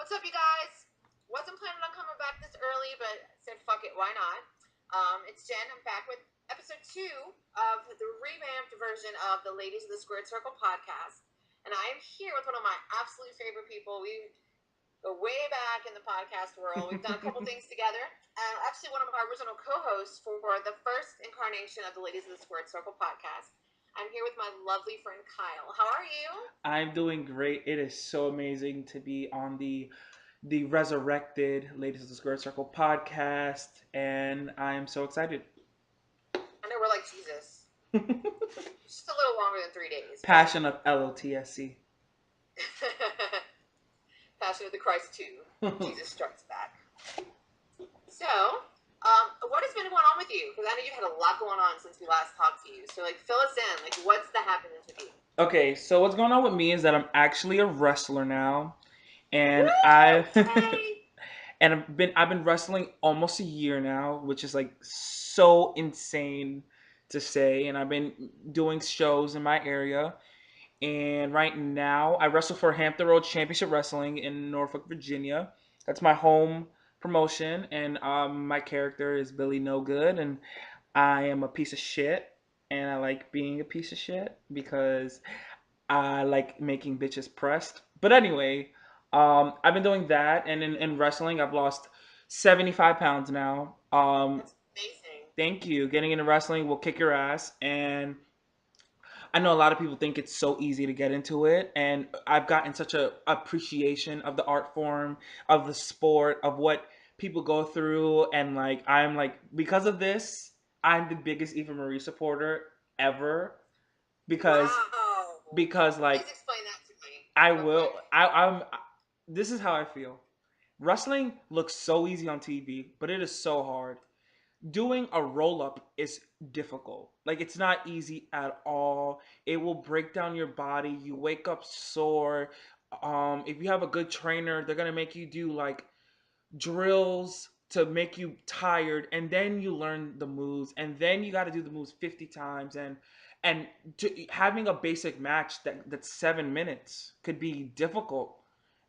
What's up, you guys? Wasn't planning on coming back this early, but said fuck it, why not? It's Jen. I'm back with episode 2 of the revamped version of the Ladies of the Squared Circle podcast. And I am here with one of my absolute favorite people. We go way back in the podcast world. We've done a couple things together. And actually one of our original co-hosts for the first incarnation of the Ladies of the Squared Circle podcast. I'm here with my lovely friend Kyle. How are you? I'm doing great. It is so amazing to be on the resurrected Ladies of the Square Circle podcast, and I am so excited. I know we're like Jesus. Just a little longer than 3 days. Passion of LOTSC. Passion of the Christ 2. Jesus Strikes Back. So, what has been going on with you? Because I know you had a lot going on since we last talked to you. So, fill us in. What's the happenings with you? Okay, so what's going on with me is that I'm actually a wrestler now, and Woo! I've Hey! and I've been wrestling almost a year now, which is so insane to say. And I've been doing shows in my area. And right now, I wrestle for Hampton Roads Championship Wrestling in Norfolk, Virginia. That's my home promotion, and my character is Billy No Good, and I am a piece of shit, and I like being a piece of shit because I like making bitches pressed. But anyway, I've been doing that, and in wrestling, I've lost 75 pounds now. That's amazing. Thank you. Getting into wrestling will kick your ass, and I know a lot of people think it's so easy to get into it, and I've gotten such a appreciation of the art form, of the sport, of what people go through, and I'm because of this, I'm the biggest Eva Marie supporter ever because Wow. because Please explain that to me. I real will quick. I'm this is how I feel. Wrestling looks so easy on TV, but it is so hard. Doing a roll up is difficult. It's not easy at all. It will break down your body. You wake up sore. If you have a good trainer, they're gonna make you do drills to make you tired, and then you learn the moves, and then you got to do the moves 50 times, and having a basic match that's 7 minutes could be difficult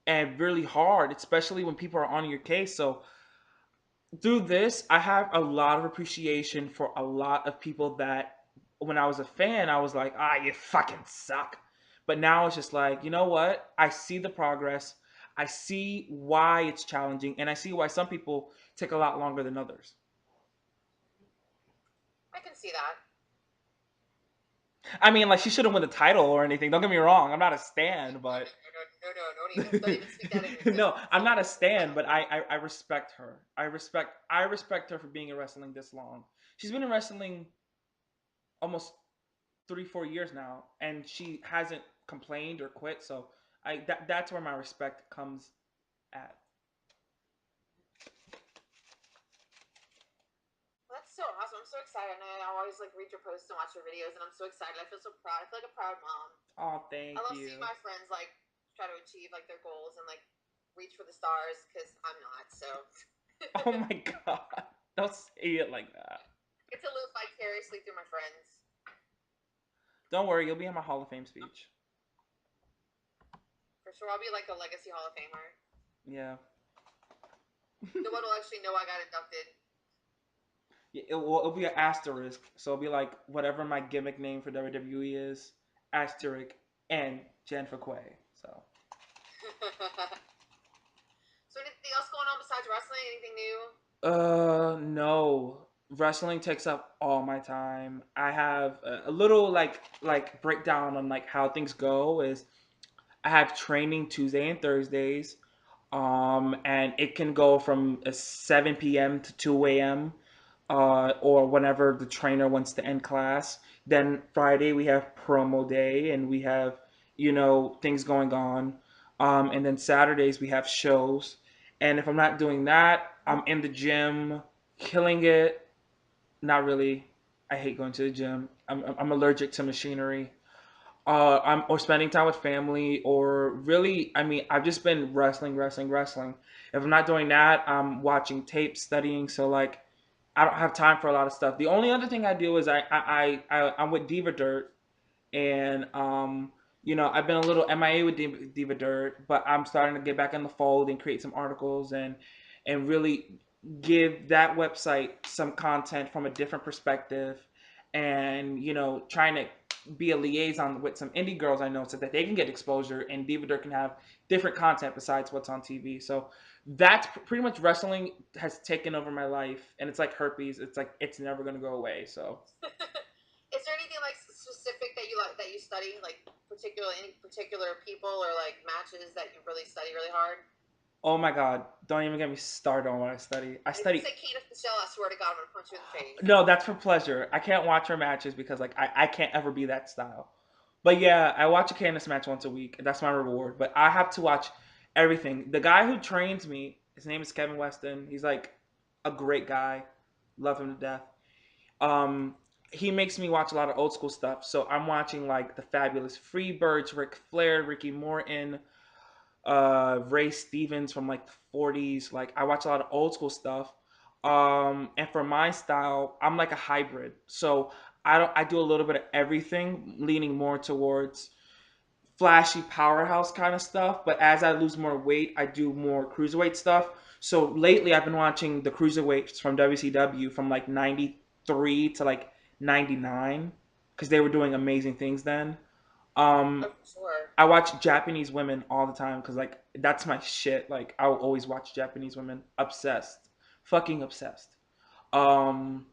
and really hard, especially when people are on your case. So through this, I have a lot of appreciation for a lot of people that when I was a fan, I was like, you fucking suck. But now it's just you know what? I see the progress. I see why it's challenging, and I see why some people take a lot longer than others. I can see that. I mean, she shouldn't win the title or anything. Don't get me wrong. I'm not a stan, but No, don't even speak that into no, existence. I'm not a stan, but I respect her. I respect her for being in wrestling this long. She's been in wrestling almost 3-4 years now, and she hasn't complained or quit. So that's where my respect comes at. That's so awesome. I'm so excited. And I always read your posts and watch your videos, and I'm so excited. I feel so proud. I feel like a proud mom. Oh, thank I love you. seeing my friends try to achieve their goals and reach for the stars because I'm not. So Oh my god. Don't say it like that. get to live vicariously through my friends. Don't worry, you'll be in my Hall of Fame speech. For sure, I'll be a legacy Hall of Famer. Yeah. No one will actually know I got inducted. Yeah, it'll be an asterisk. So it'll be whatever my gimmick name for WWE is, asterisk and Jen for Quay. So. So anything else going on besides wrestling? Anything new? No. Wrestling takes up all my time. I have a little breakdown on how things go is I have training Tuesday and Thursdays. And it can go from 7 p.m. to 2 a.m. Or whenever the trainer wants to end class. Then Friday we have promo day, and we have things going on. And then Saturdays we have shows. And if I'm not doing that, I'm in the gym, killing it. Not really. I hate going to the gym. I'm allergic to machinery. I'm or spending time with family, or really, I mean, I've just been wrestling, wrestling, wrestling. If I'm not doing that, I'm watching tape, studying. So I don't have time for a lot of stuff. The only other thing I do is I'm with Diva Dirt, and I've been a little MIA with Diva Dirt, but I'm starting to get back in the fold and create some articles and really give that website some content from a different perspective, and trying to be a liaison with some indie girls I know so that they can get exposure and Diva Dirt can have different content besides what's on TV. So that's pretty much wrestling has taken over my life, and it's like herpes. It's like it's never gonna go away. So Is there anything like specific that you study, like any particular people or like matches that you really study really hard? oh my god, don't even get me started on what I study. I If you study say Candice Michelle, I swear to God, I'm gonna punch you in the face. No, that's for pleasure. I can't watch her matches because like I can't ever be that style. But yeah, I watch a Candice match once a week. That's my reward. But I have to watch everything. The guy who trains me, his name is Kevin Weston. He's like a great guy. Love him to death. Um, he makes me watch a lot of old school stuff. So I'm watching like the Fabulous Freebirds, Ric Flair, Ricky Morton, Ray Stevens from like the 40s. Like I watch a lot of old school stuff. And for my style, I'm like a hybrid. So I do a little bit of everything, leaning more towards flashy powerhouse kind of stuff. But as I lose more weight, I do more cruiserweight stuff. So lately, I've been watching the cruiserweights from WCW from like '93 to like '99 because they were doing amazing things then. Um, Oh, for sure. I watch Japanese women all the time because like that's my shit. Like I will always watch Japanese women. Obsessed, fucking obsessed. Um,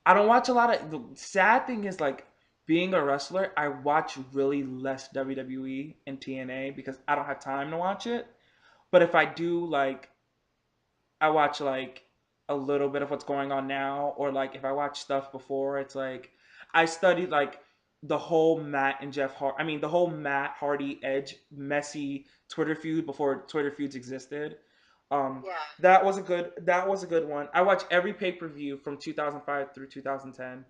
I don't watch a lot of. The sad thing is like being a wrestler. I watch really less WWE and TNA because I don't have time to watch it. But if I do, like I watch like a little bit of what's going on now, or like if I watch stuff before, it's like I studied like the whole Matt and Jeff Hart. I mean, the whole Matt Hardy Edge messy Twitter feud before Twitter feuds existed. Um, Yeah. that was a good one. I watch every pay per view from 2005 through 2010.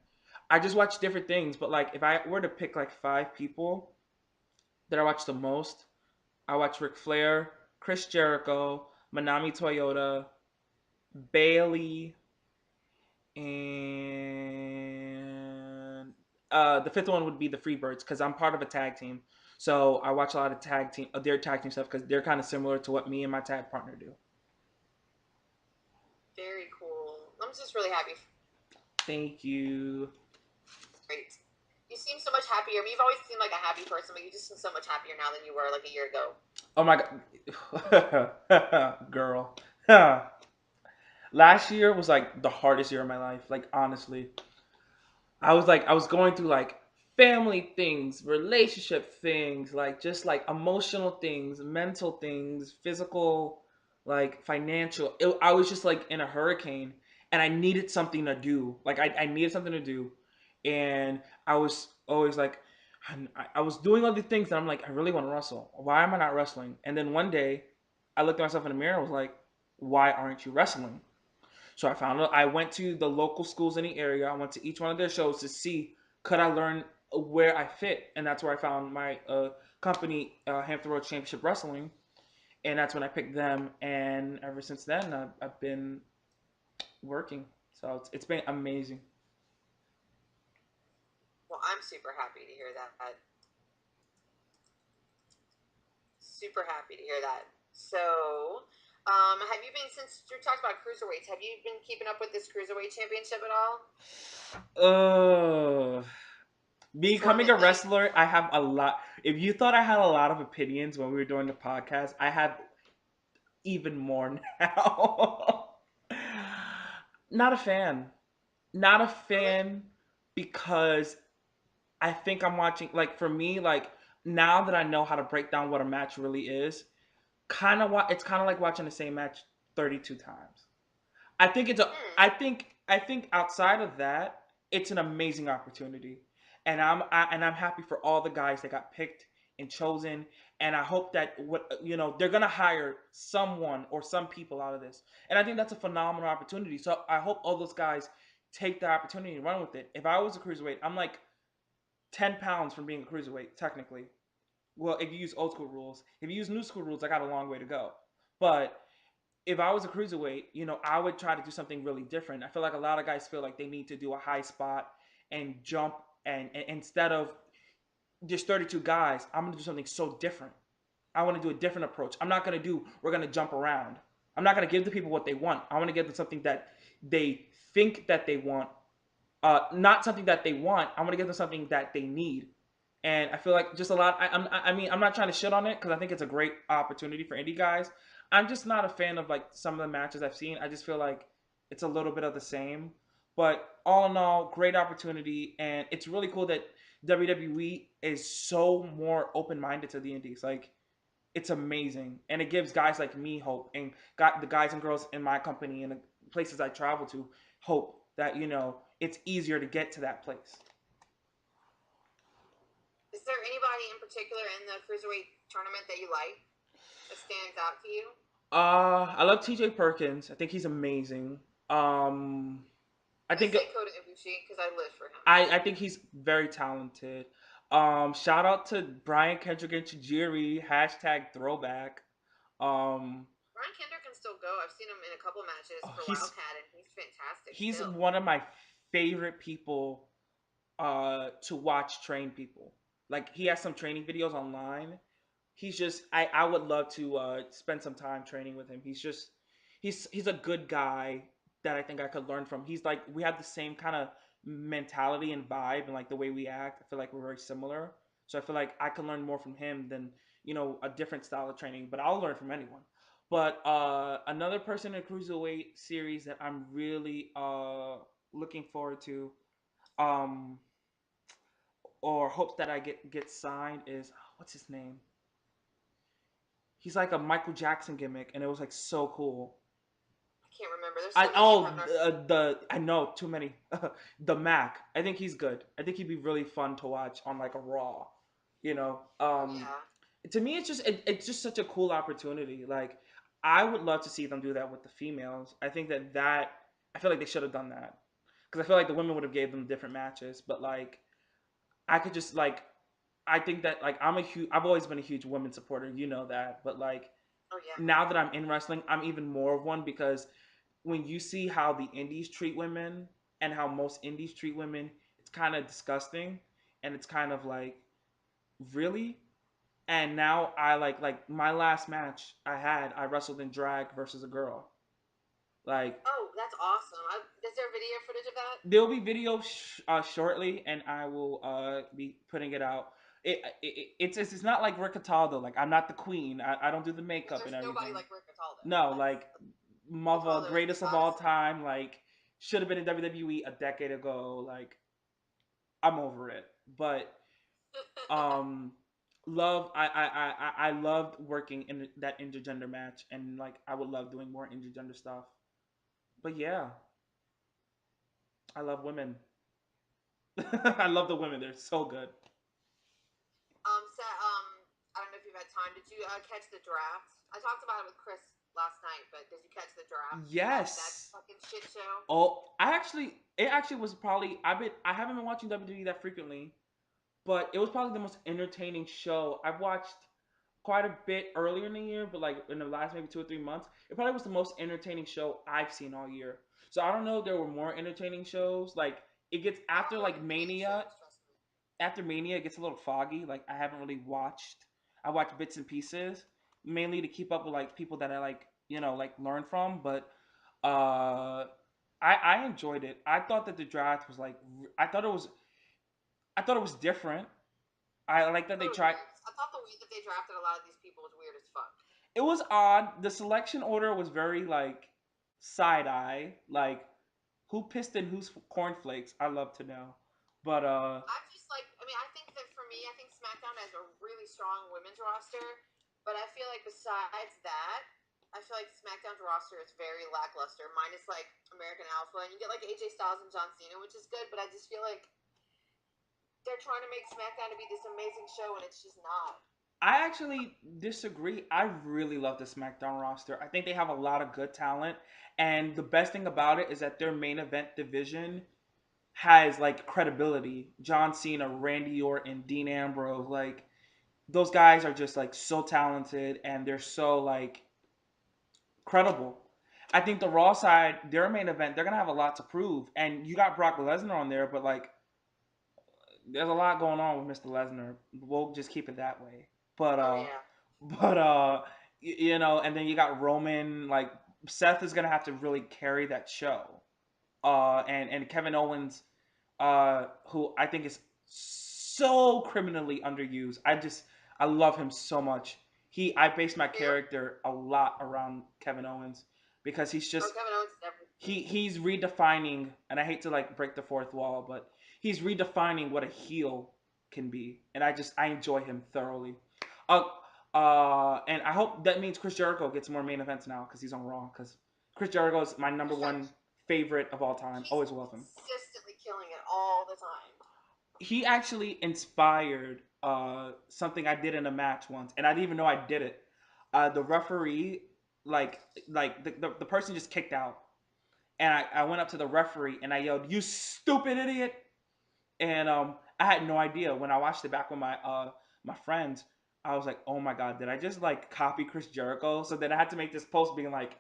I just watch different things, but like if I were to pick like five people that I watch the most, I watch Ric Flair, Chris Jericho, Manami Toyota, Bailey, and the fifth one would be the Freebirds because I'm part of a tag team. So I watch a lot of their tag team stuff because they're kind of similar to what me and my tag partner do. Very cool. I'm just really happy. Thank you. Great. You seem so much happier. I mean, you've always seemed like a happy person, but you just seem so much happier now than you were like a year ago. Oh my god, girl. Last year was like the hardest year of my life. Like honestly, I was going through like family things, relationship things, like just like emotional things, mental things, physical, like financial. I was just like in a hurricane, and I needed something to do. Like I needed something to do, and I was always like, I was doing all these things, and I'm like, I really want to wrestle. Why am I not wrestling? And then one day, I looked at myself in the mirror and was like, why aren't you wrestling? So I went to the local schools in the area. I went to each one of their shows to see could I learn where I fit, and that's where I found my company, Hampton Roads Championship Wrestling, and that's when I picked them. And ever since then, I've been working. So it's been amazing. Well, I'm super happy to hear that. Super happy to hear that. So, have you been, since you talked about cruiserweights, have you been keeping up with this cruiserweight championship at all? Uh, Becoming a Tournament night. wrestler, I have a lot. If you thought I had a lot of opinions when we were doing the podcast, I have even more now. Not a fan. Not a Really? fan because I think I'm watching like for me like now that I know how to break down what a match really is, it's kind of like watching the same match 32 times. I think it's a Hmm. I think outside of that, it's an amazing opportunity. And I'm happy for all the guys that got picked and chosen, and I hope that they're going to hire someone or some people out of this. And I think that's a phenomenal opportunity. So I hope all those guys take the opportunity and run with it. If I was a cruiserweight, I'm like 10 pounds from being a cruiserweight technically. Well, if you use old school rules. If you use new school rules, I got a long way to go. But if I was a cruiserweight, I would try to do something really different. I feel like a lot of guys feel like they need to do a high spot and jump and instead of there's 32 guys. I'm gonna do something so different. I want to do a different approach. I'm not gonna do. We're gonna jump around. I'm not gonna give the people what they want. I want to give them something that they think that they want, not something that they want. I want to give them something that they need. And I feel like just a lot. I mean, I'm not trying to shit on it because I think it's a great opportunity for indie guys. I'm just not a fan of like some of the matches I've seen. I just feel like it's a little bit of the same. But all in all, great opportunity, and it's really cool that WWE is so more open minded to the indies. Like it's amazing, and it gives guys like me hope, and got the guys and girls in my company and the places I travel to hope that it's easier to get to that place. Is there anybody in particular in the cruiserweight tournament that you like that stands out to you? I love TJ Perkins. I think he's amazing. Um, I I think say Kota Ibushi because I live for him. I think he's very talented. Shout out to Brian Kendrick and Tajiri, hashtag throwback. Um, Brian Kendrick can still go. I've seen him in a couple matches oh, for Wildkat, and he's fantastic he's still. one of my favorite people to watch train people. Like he has some training videos online. He's just I would love to spend some time training with him. He's a good guy that I think I could learn from. He's like we have the same kind of mentality and vibe and like the way we act. I feel like we're very similar. So I feel like I can learn more from him than a different style of training. But I'll learn from anyone. But another person in the cruiserweight series that I'm really looking forward to, um, or hopes that I get signed is what's his name? He's like a Michael Jackson gimmick, and it was like so cool. I can't remember. There's I so many oh of them. the I know too many. The Mac. I think he's good. I think he'd be really fun to watch on like a Raw. You know. Yeah. To me, it's just such a cool opportunity. Like I would love to see them do that with the females. I think that I feel like they should have done that because I feel like the women would have gave them different matches. But like I could just like I think that like I've always been a huge women supporter. You know that. But like Oh yeah. now that I'm in wrestling, I'm even more of one because when you see how the indies treat women and how most indies treat women, it's kind of disgusting and it's kind of like really. And now I like my last match I wrestled in drag versus a girl. Like Oh, that's awesome. Is there video footage of that? there'll be video shortly, and I will be putting it out. It's not like Rick Cataldo. Like I'm not the queen. I don't do the makeup There's and nobody everything. like Rick Cataldo. No, like mother, Cataldo is the greatest of all goddess. time. Like should have been in WWE a decade ago. Like I'm over it. But um, love. I loved working in that intergender match, and like I would love doing more intergender stuff. But yeah, I love women. I love the women. They're so good. I don't know if you've had time. Did you catch the draft? I talked about it with Chris last night, but did you catch the draft? That Yes. fucking shit show. Oh, it actually was probably I haven't been watching WWE that frequently, but it was probably the most entertaining show I've watched quite a bit earlier in the year, but like in the last maybe 2 or 3 months, it probably was the most entertaining show I've seen all year. So I don't know if there were more entertaining shows. Like it gets I don't after know like entertaining Mania, shows. Trust me. after Mania it gets a little foggy. Like I haven't really watched. I watch bits and pieces mainly to keep up with like people that I like, like learn from. But uh, I enjoyed it. I thought that the draft was like I thought it was different. I like I that they thought it was tried. weird. I thought the way that they drafted a lot of these people was weird as fuck. It was odd. The selection order was very like side eye. Like who pissed in whose cornflakes? I love to know. But I'm just like, I mean, I think that for me, I think SmackDown has a really strong women's roster, but I feel like besides that, I feel like SmackDown's roster is very lackluster, minus like American Alpha, and you get like AJ Styles and John Cena, which is good, but I just feel like they're trying to make SmackDown to be this amazing show, and it's just not. I actually disagree. I really love the SmackDown roster. I think they have a lot of good talent, and the best thing about it is that their main event division has like credibility. John Cena, Randy Orton, Dean Ambrose, like those guys are just like so talented and they're so like credible. I think the Raw side, their main event, they're gonna have a lot to prove. And you got Brock Lesnar on there, but like there's a lot going on with Mr. Lesnar. We'll just keep it that way. But Oh yeah. and then you got Roman. Like Seth is gonna have to really carry that show. And Kevin Owens, who I think is so criminally underused. I love him so much. I base my You? character a lot around Kevin Owens because Oh, Kevin Owens is everything. he's redefining, and I hate to like break the fourth wall, but he's redefining what a heel can be, and I enjoy him thoroughly. Uh, and I hope that means Chris Jericho gets more main events now because he's on Raw. Because Chris Jericho is my number one favorite of all time. He's Always love him. consistently killing it all the time. He actually inspired something I did in a match once, and I didn't even know I did it. The referee, the person just kicked out, and I went up to the referee and I yelled, "You stupid idiot!" And I had no idea when I watched it back with my friends. I was like, "Oh my god, did I just like copy Chris Jericho?" So then I had to make this post being like,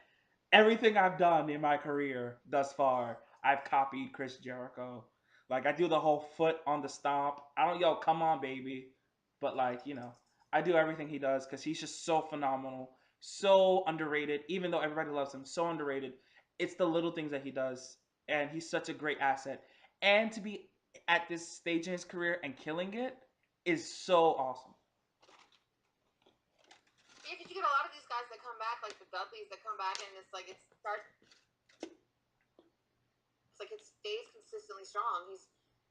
"Everything I've done in my career thus far, I've copied Chris Jericho." Like I do the whole foot on the stomp. I don't yell, "Come on, baby," but I do everything he does because he's just so phenomenal, so underrated. Even though everybody loves him, so underrated. It's the little things that he does, and he's such a great asset. And to be at this stage in his career and killing it is so awesome. Yeah, because you get a lot of these guys that come back, like the Dudleys that come back, and it's like it's like it stays consistently strong.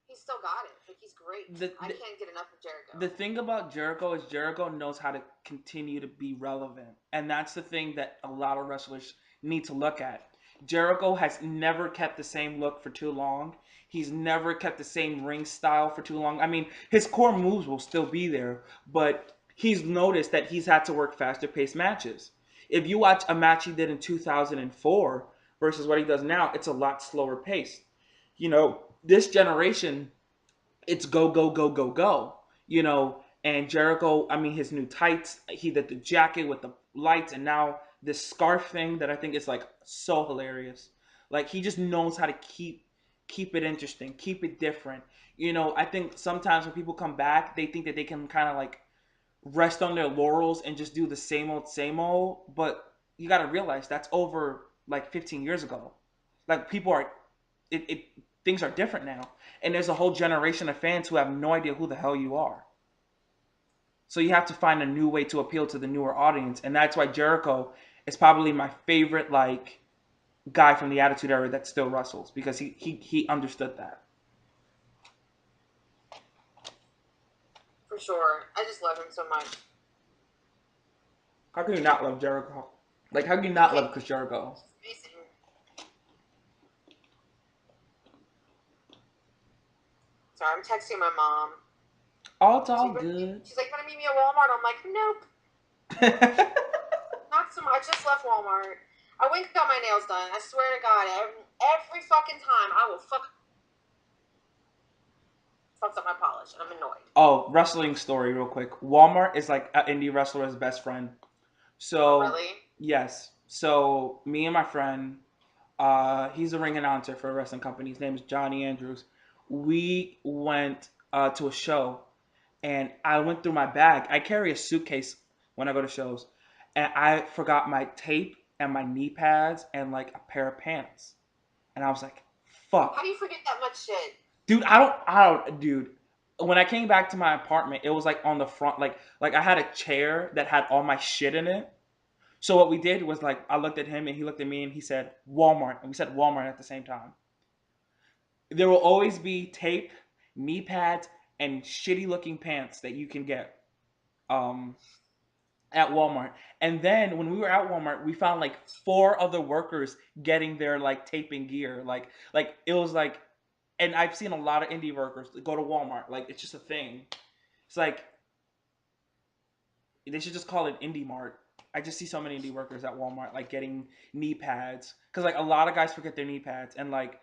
He's still got it. Like he's great. I can't get enough of Jericho. The thing about Jericho is Jericho knows how to continue to be relevant, and that's the thing that a lot of wrestlers need to look at. Jericho has never kept the same look for too long. He's never kept the same ring style for too long. I mean, his core moves will still be there, but he's noticed that he's had to work faster paced matches. If you watch a match he did in 2004 versus what he does now, it's a lot slower paced. This generation, it's go, go, go, go, go. And Jericho, I mean, his new tights, he did the jacket with the lights, and now this scarf thing that I think is like so hilarious. Like he just knows how to keep it interesting, keep it different. I think sometimes when people come back, they think that they can kind of like rest on their laurels and just do the same old. But you got to realize that's over like 15 years ago. Like people are, it things are different now, and there's a whole generation of fans who have no idea who the hell you are. So you have to find a new way to appeal to the newer audience, and that's why Jericho is probably my favorite like guy from the Attitude Era that still wrestles because he understood that. For sure, I just love him so much. How can you not love Jericho? Like how can you not love Chris Jericho? Amazing. Sorry, I'm texting my mom. Oh, it's all good. She's like, "You want to meet me at Walmart?" I'm like, "Nope." Not so much. I just left Walmart. I went and got my nails done. I swear to God, every fucking time I will fucks up my polish, and I'm annoyed. Oh, wrestling story real quick. Walmart is like an indie wrestler's best friend. So really? Yes. So me and my friend, he's a ring announcer for a wrestling company. His name is Johnny Andrews. We went to a show, and I went through my bag. I carry a suitcase when I go to shows, and I forgot my tape and my knee pads and like a pair of pants. And I was like, "Fuck." How do you forget that much shit? Dude, dude. When I came back to my apartment, it was like on the front, like I had a chair that had all my shit in it. So what we did was like I looked at him and he looked at me and he said Walmart, and we said Walmart at the same time. There will always be tape, knee pads, and shitty looking pants that you can get um, at Walmart. And then when we were at Walmart, we found like 4 other workers getting their like taping gear. Like it was like, and I've seen a lot of indie workers go to Walmart. Like it's just a thing. It's like they should just call it Indie Mart. I just see so many indie workers at Walmart like getting knee pads because like a lot of guys forget their knee pads, and like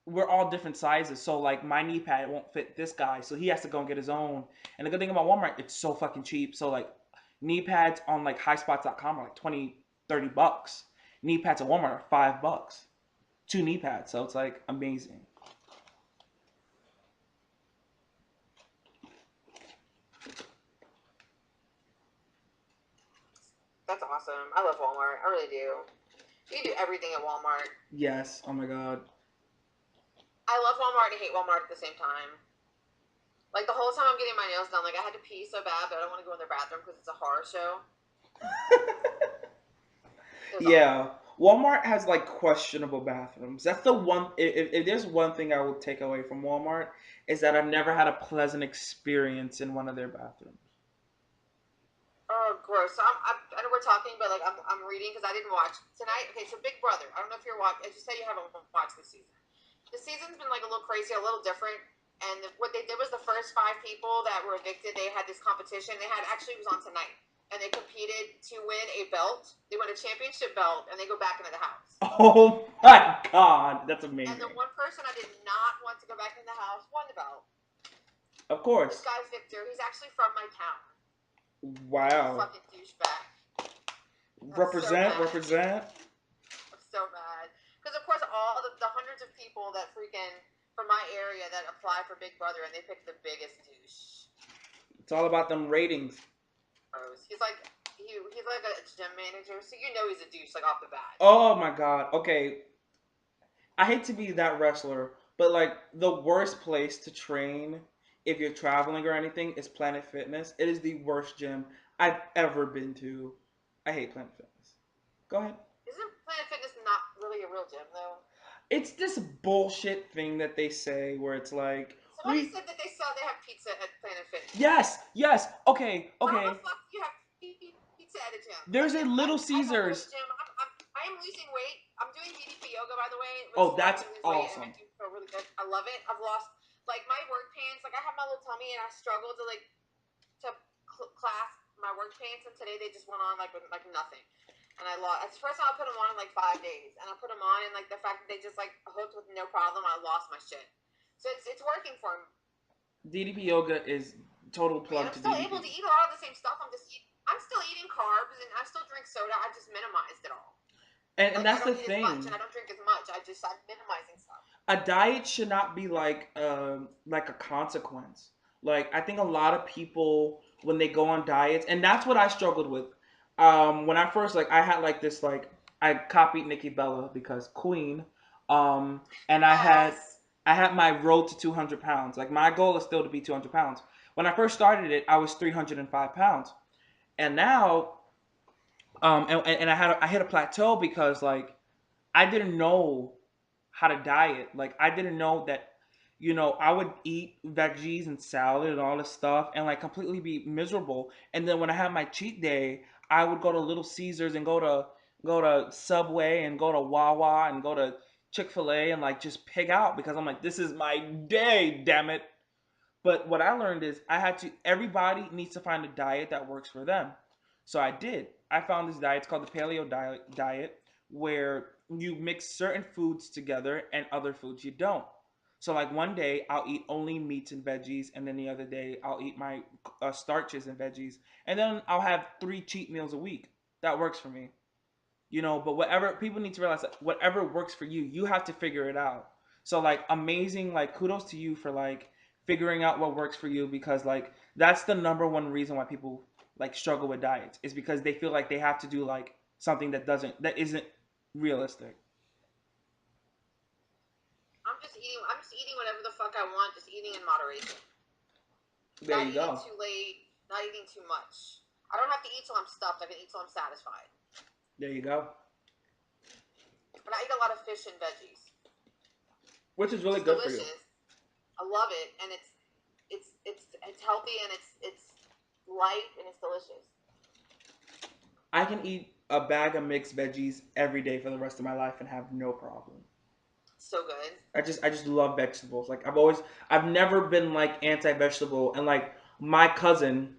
we're all different sizes. So like my knee pad won't fit this guy, so he has to go and get his own. And the good thing about Walmart, it's so fucking cheap. So like knee pads on like highspots.com are like 20, $30. Knee pads at Walmart are $5. 2 knee pads, so it's like amazing. That's awesome. I love Walmart. I really do. You can do everything at Walmart. Yes. Oh my god. I love Walmart and hate Walmart at the same time. Like, the whole time I'm getting my nails done, like, I had to pee so bad, but I don't want to go in their bathroom because it's a horror show. Yeah. Walmart has like questionable bathrooms. That's the one. If there's one thing I will take away from Walmart is that I've never had a pleasant experience in one of their bathrooms. Oh, gross. So I know we're talking, but like I'm reading because I didn't watch tonight. Okay, so Big Brother. I don't know if you're watching. As you said, you haven't watched this season. The season's been like a little crazy, a little different. And what they did was the first 5 people that were evicted, they had this competition. They had actually it was on tonight, and they competed to win a belt. They won a championship belt, and they go back into the house. Oh my god, that's amazing. And the one person I did not want to go back in the house won the belt. Of course. This guy's Victor. He's actually from my town. Wow. Fucking douchebag. Represent, so represent. I'm so mad. Because, of course, all the hundreds of people that freaking from my area that apply for Big Brother, and they pick the biggest douche. It's all about them ratings. He's like a gym manager, so you know he's a douche, like, off the bat. Oh my god. Okay. I hate to be that wrestler, but like the worst place to train if you're traveling or anything is Planet Fitness. It is the worst gym I've ever been to. I hate Planet Fitness. Go ahead. Isn't Planet Fitness not really a real gym, though? It's this bullshit thing that they say where it's like somebody said that they have pizza at Planet Fitness. Yes. Okay. How the fuck do you have pizza at a gym? There's a Little Caesars. I am losing weight. I'm doing DDP yoga, by the way. Oh, that's awesome. I do feel really good. I love it. I've lost like my work pants. Like I have my little tummy, and I struggle to clasp my work pants. And today they just went on like nothing. And I lost. It's the first time I put them on in like 5 days, and I put them on, and like the fact that they just like hooked with no problem, I lost my shit. So it's working for me. DDP yoga is total plug to DDP. I'm still able to eat a lot of the same stuff. I'm still eating carbs, and I still drink soda. I just minimized it all. And that's the thing. And I don't drink as much. I'm minimizing stuff. A diet should not be like a consequence. Like I think a lot of people when they go on diets, and that's what I struggled with. When I first I had like this I copied Nikki Bella because Queen, and I had my road to 200 pounds. Like my goal is still to be 200 pounds. When I first started it, I was 305 pounds, and now. And I hit a plateau because like I didn't know how to diet. Like I didn't know that, I would eat veggies and salad and all this stuff and like completely be miserable. And then when I had my cheat day, I would go to Little Caesars and go to Subway and go to Wawa and go to Chick-fil-A and like just pig out because I'm like, this is my day, damn it. But what I learned is everybody needs to find a diet that works for them. So I did. I found this diet. It's called the paleo diet, where you mix certain foods together and other foods you don't. So like one day I'll eat only meats and veggies, and then the other day I'll eat my starches and veggies, and then I'll have 3 cheat meals a week. That works for me. But whatever people need to realize that whatever works for you, you have to figure it out. So like amazing, like kudos to you for like figuring out what works for you because like that's the number one reason why people like struggle with diets is because they feel like they have to do like something that isn't realistic. I'm just eating whatever the fuck I want, just eating in moderation. There you go. Not eating too late, not eating too much. I don't have to eat till I'm stuffed. I can eat till I'm satisfied. There you go. And I eat a lot of fish and veggies, which is really good delicious. For you. I love it, and it's healthy and it's light and it's delicious. I can eat a bag of mixed veggies every day for the rest of my life and have no problem. So good. I just love vegetables. Like I've never been like anti-vegetable, and like my cousin,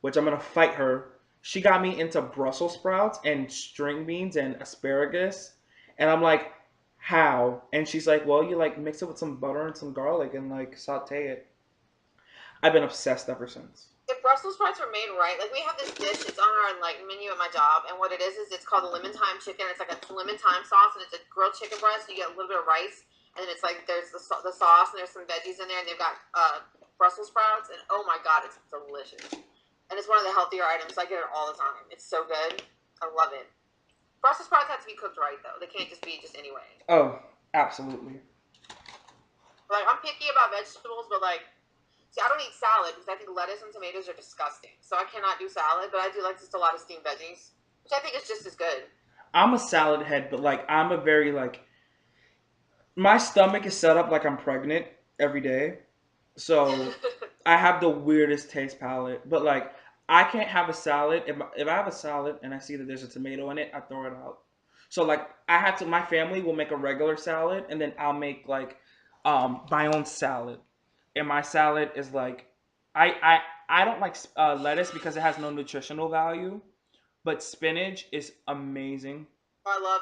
which I'm gonna fight her, she got me into Brussels sprouts and string beans and asparagus, and I'm like, how? And she's like, well, you like mix it with some butter and some garlic and like saute it. I've been obsessed ever since. If Brussels sprouts were made right, like we have this dish, it's on our like menu at my job, and what it is it's called lemon thyme chicken. It's like a lemon thyme sauce, and it's a grilled chicken breast. You get a little bit of rice, and then it's like there's the sauce, and there's some veggies in there, and they've got Brussels sprouts, and oh my god, it's delicious. and it's one of the healthier items. So I get it all the time. It's so good. I love it. Brussels sprouts have to be cooked right though. They can't just be just anyway. Oh, absolutely. Like I'm picky about vegetables, but like, see, I don't eat salad because I think lettuce and tomatoes are disgusting. So I cannot do salad, but I do like just a lot of steamed veggies, which I think is just as good. I'm a salad head, but like I'm a very like my stomach is set up like I'm pregnant every day. So I have the weirdest taste palette. But like I can't have a salad. If I have a salad and I see that there's a tomato in it, I throw it out. So like I have to my family will make a regular salad and then I'll make like my own salad. And my salad is like I I I don't like lettuce because it has no nutritional value, but spinach is amazing. I love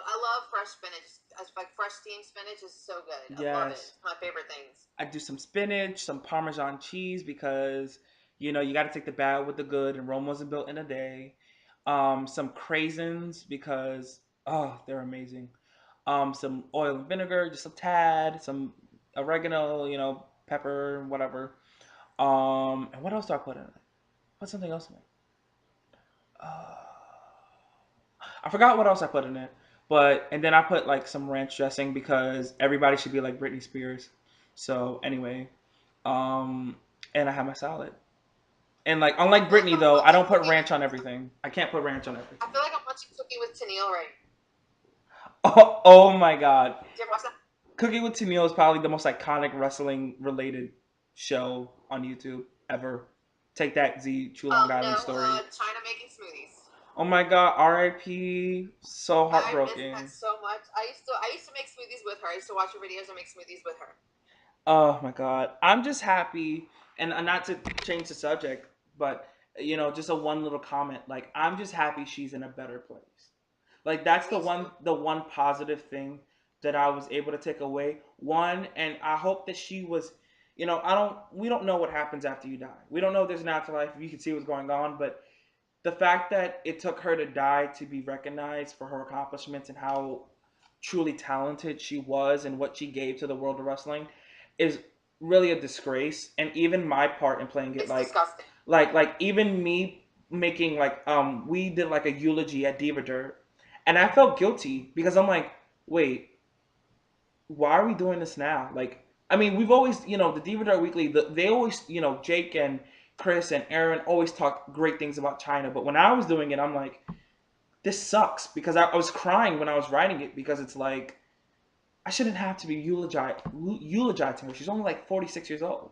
fresh spinach. Like fresh steamed spinach is so good. I love it. Yes. It's my favorite things. I do some spinach, some Parmesan cheese because you got to take the bad with the good, and Rome wasn't built in a day. Some craisins because they're amazing. Some oil and vinegar, just a tad, some oregano, pepper, whatever. And what else do I put in it? Put something else in it. Uh, I forgot what else I put in it, but and then I put like some ranch dressing because everybody should be like Britney Spears. So anyway, um, and I have my salad. And like I unlike feel like Britney I'm though, I watching don't put Cooking. ranch on everything. I can't put ranch on I everything. feel like I'm watching Cooking with Tennille right. Oh my god, Did you ever watch that? Cooking with Tennille is probably the most iconic wrestling related show on YouTube ever. Take that, Z True Long No, Island story. China making smoothies. Oh my god, R.I.P. So I miss that heartbroken. so much. I used to make smoothies with her. I used to watch her videos and make smoothies with her. Oh my god, I'm just happy, and not to change the subject, but just a one little comment. Like I'm just happy she's in a better place. Like that's Me too. the one positive thing that I was able to take away. One, and I hope that she was, I don't, we don't know what happens after you die. We don't know if there's an afterlife. You can see what's going on, but the fact that it took her to die to be recognized for her accomplishments and how truly talented she was and what she gave to the world of wrestling is really a disgrace. And even my part in playing it, It's disgusting. like even me making like we did like a eulogy at Diva Dirt, and I felt guilty because I'm like, wait, why are we doing this now? Like, I mean, we've always, the Diva Dirt Weekly, they always, Jake and Chris and Aaron always talk great things about China. But when I was doing it, I'm like, this sucks because I was crying when I was writing it because it's like, I shouldn't have to be eulogizing her. She's only like 46 years old.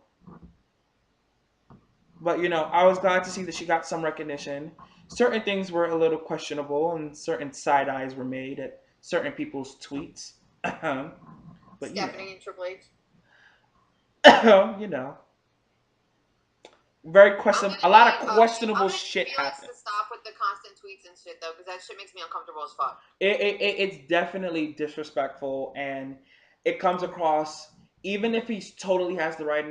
But, I was glad to see that she got some recognition. Certain things were a little questionable and certain side eyes were made at certain people's tweets. But, Stephanie and Triple H. you know, very questionable. A lot of questionable I'm gonna need shit Felix happened. to stop with the constant tweets and shit though, because that shit makes me uncomfortable as fuck. It's definitely disrespectful, and it comes across. Even if he totally has the right,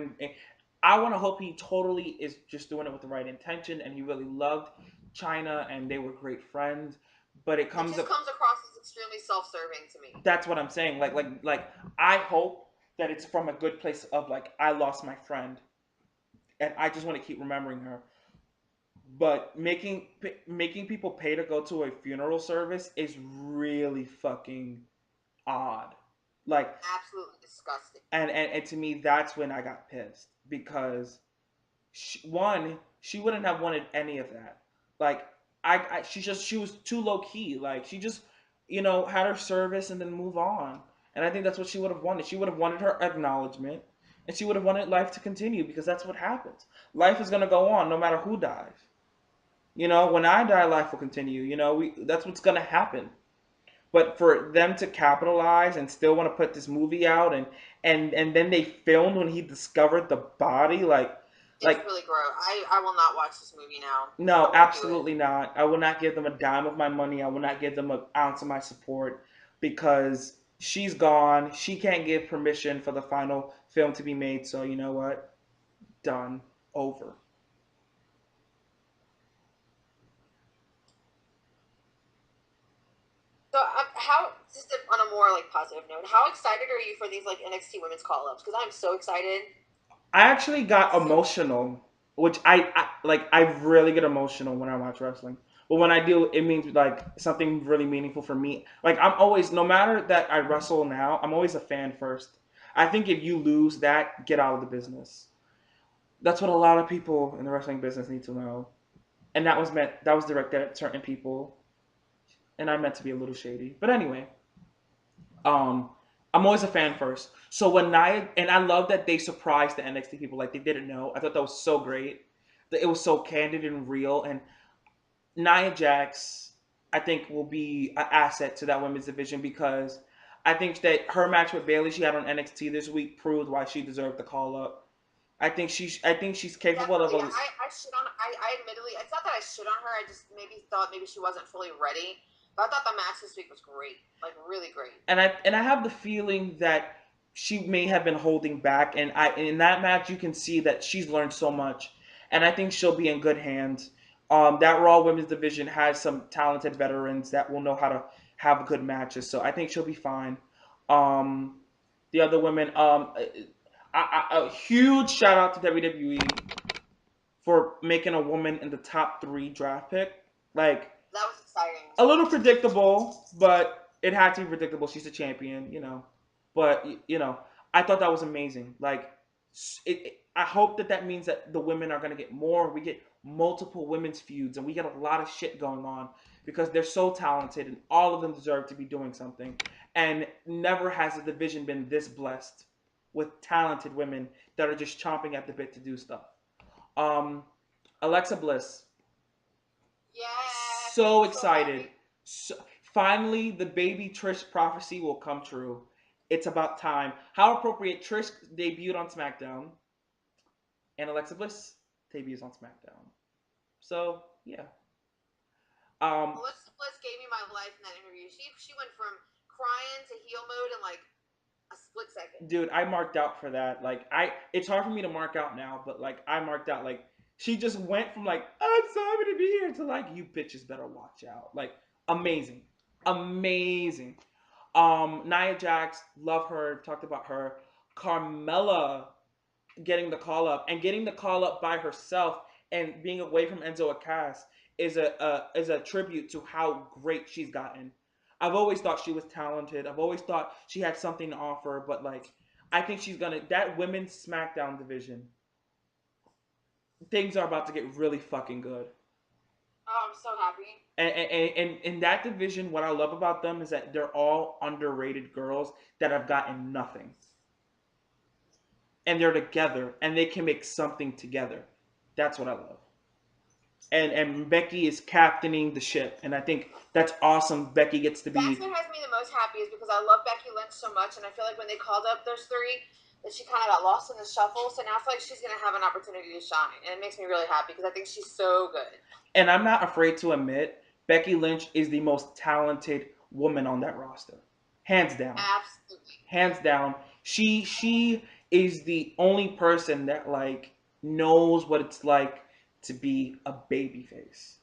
I want to hope he totally is just doing it with the right intention, and he really loved China, and they were great friends. But it It comes just up. comes across as extremely self-serving to me. That's what I'm saying. Like I hope that it's from a good place of like I lost my friend, and I just want to keep remembering her. But making people pay to go to a funeral service is really fucking odd. Like, Absolutely disgusting. and to me, that's when I got pissed because one, she wouldn't have wanted any of that. Like, she was too low key. Like, she just had her service and then move on. And I think that's what she would have wanted. She would have wanted her acknowledgement, and she would have wanted life to continue because that's what happens. Life is gonna go on no matter who dies. When I die, life will continue. That's what's gonna happen. But for them to capitalize and still want to put this movie out, and then they filmed when he discovered the body, It's like really gross. I will not watch this movie now. I no, won't do it. absolutely not. I will not give them a dime of my money. I will not give them an ounce of my support because she's gone. She can't give permission for the final film to be made. So you know what? Done. Over. So how just on a more like positive note, how excited are you for these like NXT Women's call ups? Because I'm so excited. I actually got So emotional. which I like. I really get emotional when I watch wrestling. But when I do, it means like something really meaningful for me. Like I'm always, no matter that I wrestle now, I'm always a fan first. I think if you lose that, get out of the business. That's what a lot of people in the wrestling business need to know. And that was directed at certain people, and I meant to be a little shady. But anyway, um, I'm always a fan first. So when Nia, and I love that they surprised the NXT people like they didn't know. I thought that was so great. That it was so candid and real. And Nia Jax, I think, will be an asset to that women's division because I think that her match with Bayley she had on NXT this week proved why she deserved the call up. I think she's capable of Definitely. a. I shit on. I admittedly, it's not that I shit on her. I just maybe thought maybe she wasn't fully ready. But I thought the match this week was great, like really great. And I have the feeling that she may have been holding back, and I in that match you can see that she's learned so much, and I think she'll be in good hands. That Raw Women's Division has some talented veterans that will know how to have good matches, so I think she'll be fine. Um, the other women, a huge shout out to WWE for making a woman in the top three draft pick. Like That was exciting. a little predictable, but it had to be predictable. She's a champion, you know. But you know, I thought that was amazing. Like, I hope that that means that the women are gonna get more. We get multiple women's feuds, and we get a lot of shit going on because they're so talented, and all of them deserve to be doing something. And never has the division been this blessed with talented women that are just chomping at the bit to do stuff. Um, Alexa Bliss, Yes, so I'm so excited. happy. So, finally, the baby Trish prophecy will come true. It's about time. How appropriate! Trish debuted on SmackDown, and Alexa Bliss debuts on SmackDown. So yeah. Um, Melissa Bliss gave me my life in that interview. She went from crying to heel mode in like a split second. dude, I marked out for that. Like, it's hard for me to mark out now, but like, I marked out. Like, she just went from like, I'm so happy to be here to like, you bitches better watch out. Like, amazing, amazing. Nia Jax, love her. Talked about her. Carmella getting the call up and getting the call up by herself and being away from Enzo Cass is a tribute to how great she's gotten. I've always thought she was talented. I've always thought she had something to offer, but like I think she's gonna that women's SmackDown division. Things are about to get really fucking good. Oh, I'm so happy. And in that division, what I love about them is that they're all underrated girls that have gotten nothing. And they're together and they can make something together. That's what I love. And Becky is captaining the ship, and I think that's awesome. Becky gets to That's be what has me the most happy is because I love Becky Lynch so much, and I feel like when they called up those three, that she kind of got lost in the shuffle. So now I feel like she's gonna have an opportunity to shine, and it makes me really happy because I think she's so good. and I'm not afraid to admit Becky Lynch is the most talented woman on that roster. Hands down. Absolutely. Hands down. She is the only person that like knows what it's like to be a baby face.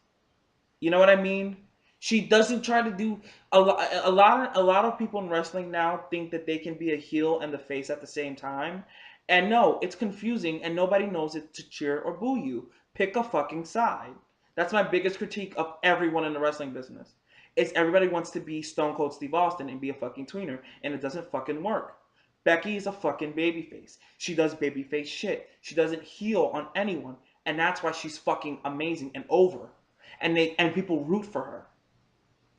You know what I mean? She doesn't try to do a lot of people in wrestling now think that they can be a heel and the face at the same time. And no, it's confusing and nobody knows it to cheer or boo you. Pick a fucking side. That's my biggest critique of everyone in the wrestling business. Is everybody wants to be Stone Cold Steve Austin and be a fucking tweener and it doesn't fucking work. Becky is a fucking babyface. She does babyface shit. She doesn't heel on anyone, and that's why she's fucking amazing and over. And people root for her.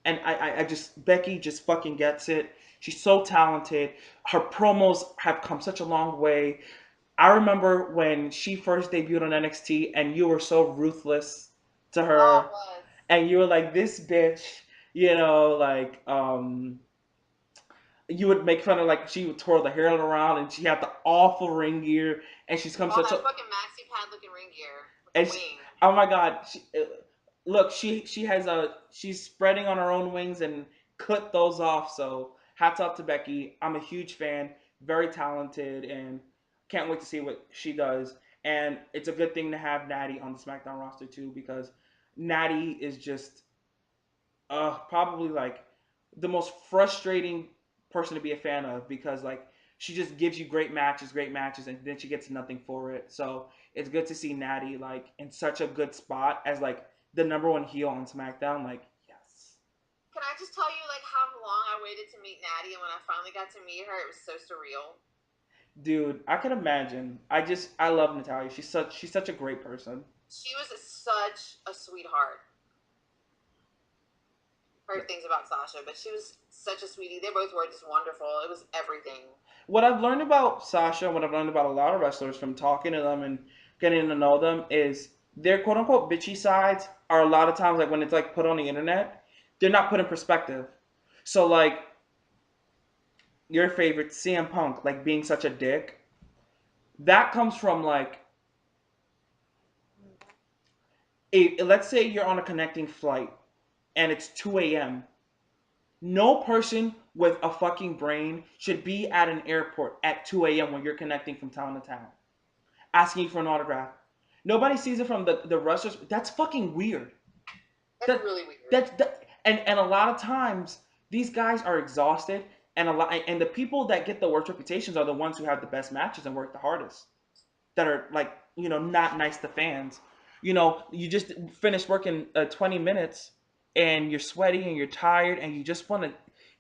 And I just Becky just fucking gets it. She's so talented. Her promos have come such a long way. I remember when she first debuted on NXT, and you were so ruthless to Oh, her, it was. and you were like this bitch, you know, like you would make fun of like she would twirl the hair around and she had the awful ring gear and she's come Oh, such that a fucking maxi pad looking ring gear with and the she, wing. oh my god look she has a she's spreading on her own wings and cut those off, so hats off to Becky. I'm a huge fan, very talented, and can't wait to see what she does. And it's a good thing to have Natty on the SmackDown roster too because Natty is just probably like the most frustrating person to be a fan of because like she just gives you great matches, and then she gets nothing for it. So it's good to see Natty like in such a good spot as like the number one heel on SmackDown. Like, yes. Can I just tell you like how long I waited to meet Natty, and when I finally got to meet her, it was so surreal. Dude, I can imagine. I love Natalia. She's such a great person. She was such a sweetheart. Heard things about Sasha, but she was such a sweetie. They both were just wonderful. It was everything. What I've learned about Sasha, what I've learned about a lot of wrestlers from talking to them and getting to know them is their quote unquote bitchy sides are a lot of times like when it's like put on the internet, they're not put in perspective. So like your favorite CM Punk, like being such a dick, that comes from like let's say you're on a connecting flight and it's 2 a.m. No person with a fucking brain should be at an airport at 2 a.m. when you're connecting from town to town, asking you for an autograph. Nobody sees it from the wrestlers. That's fucking weird. That's really weird. And a lot of times these guys are exhausted, and the people that get the worst reputations are the ones who have the best matches and work the hardest. That are like not nice to fans. You just finished working 20 minutes and you're sweaty and you're tired and you just want to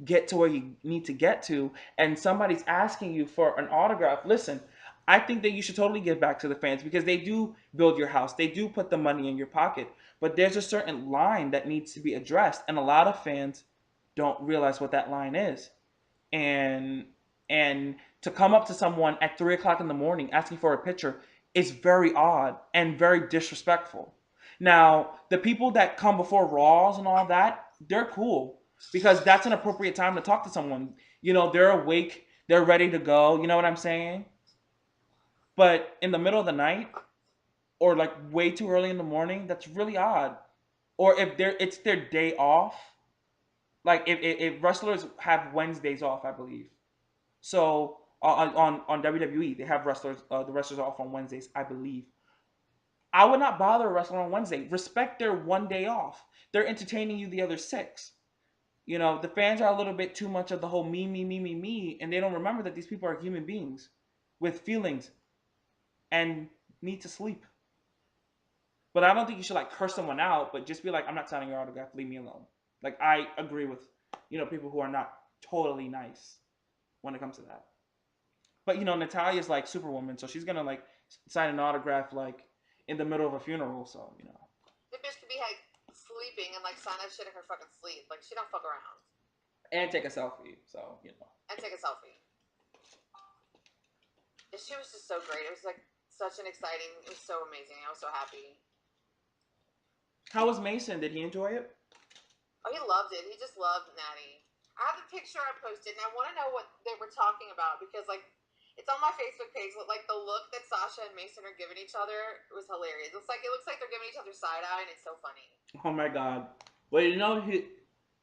get to where you need to get to, and somebody's asking you for an autograph. Listen, I think that you should totally give back to the fans because they do build your house. They do put the money in your pocket. But there's a certain line that needs to be addressed, and a lot of fans don't realize what that line is. And to come up to someone at 3 o'clock in the morning asking for a picture is very odd and very disrespectful. Now, the people that come before Raws and all that, they're cool because that's an appropriate time to talk to someone. They're awake, they're ready to go. You know what I'm saying? But in the middle of the night or like way too early in the morning, that's really odd. Or if it's their day off, like if wrestlers have Wednesdays off, I believe. So on WWE, they have the wrestlers off on Wednesdays, I believe. I would not bother a wrestler on Wednesday. Respect their one day off. They're entertaining you the other six. The fans are a little bit too much of the whole me, and they don't remember that these people are human beings with feelings and need to sleep. But I don't think you should like curse someone out, but just be like, I'm not signing your autograph. Leave me alone. Like I agree with people who are not totally nice when it comes to that. But Natalia's like Superwoman, so she's gonna like sign an autograph like in the middle of a funeral. So the bitch could be like sleeping and like sign that shit in her fucking sleep. Like she don't fuck around. And take a selfie. So And take a selfie. And she was just so great. It was like such an exciting. It was so amazing. I was so happy. How was Mason? Did he enjoy it? Oh, he loved it. He just loved Natty. I have the picture I posted, and I want to know what they were talking about because, like, it's on my Facebook page. Like, the look that Sasha and Mason are giving each other was hilarious. It looks like they're giving each other side eye, and it's so funny. Oh my god! Well,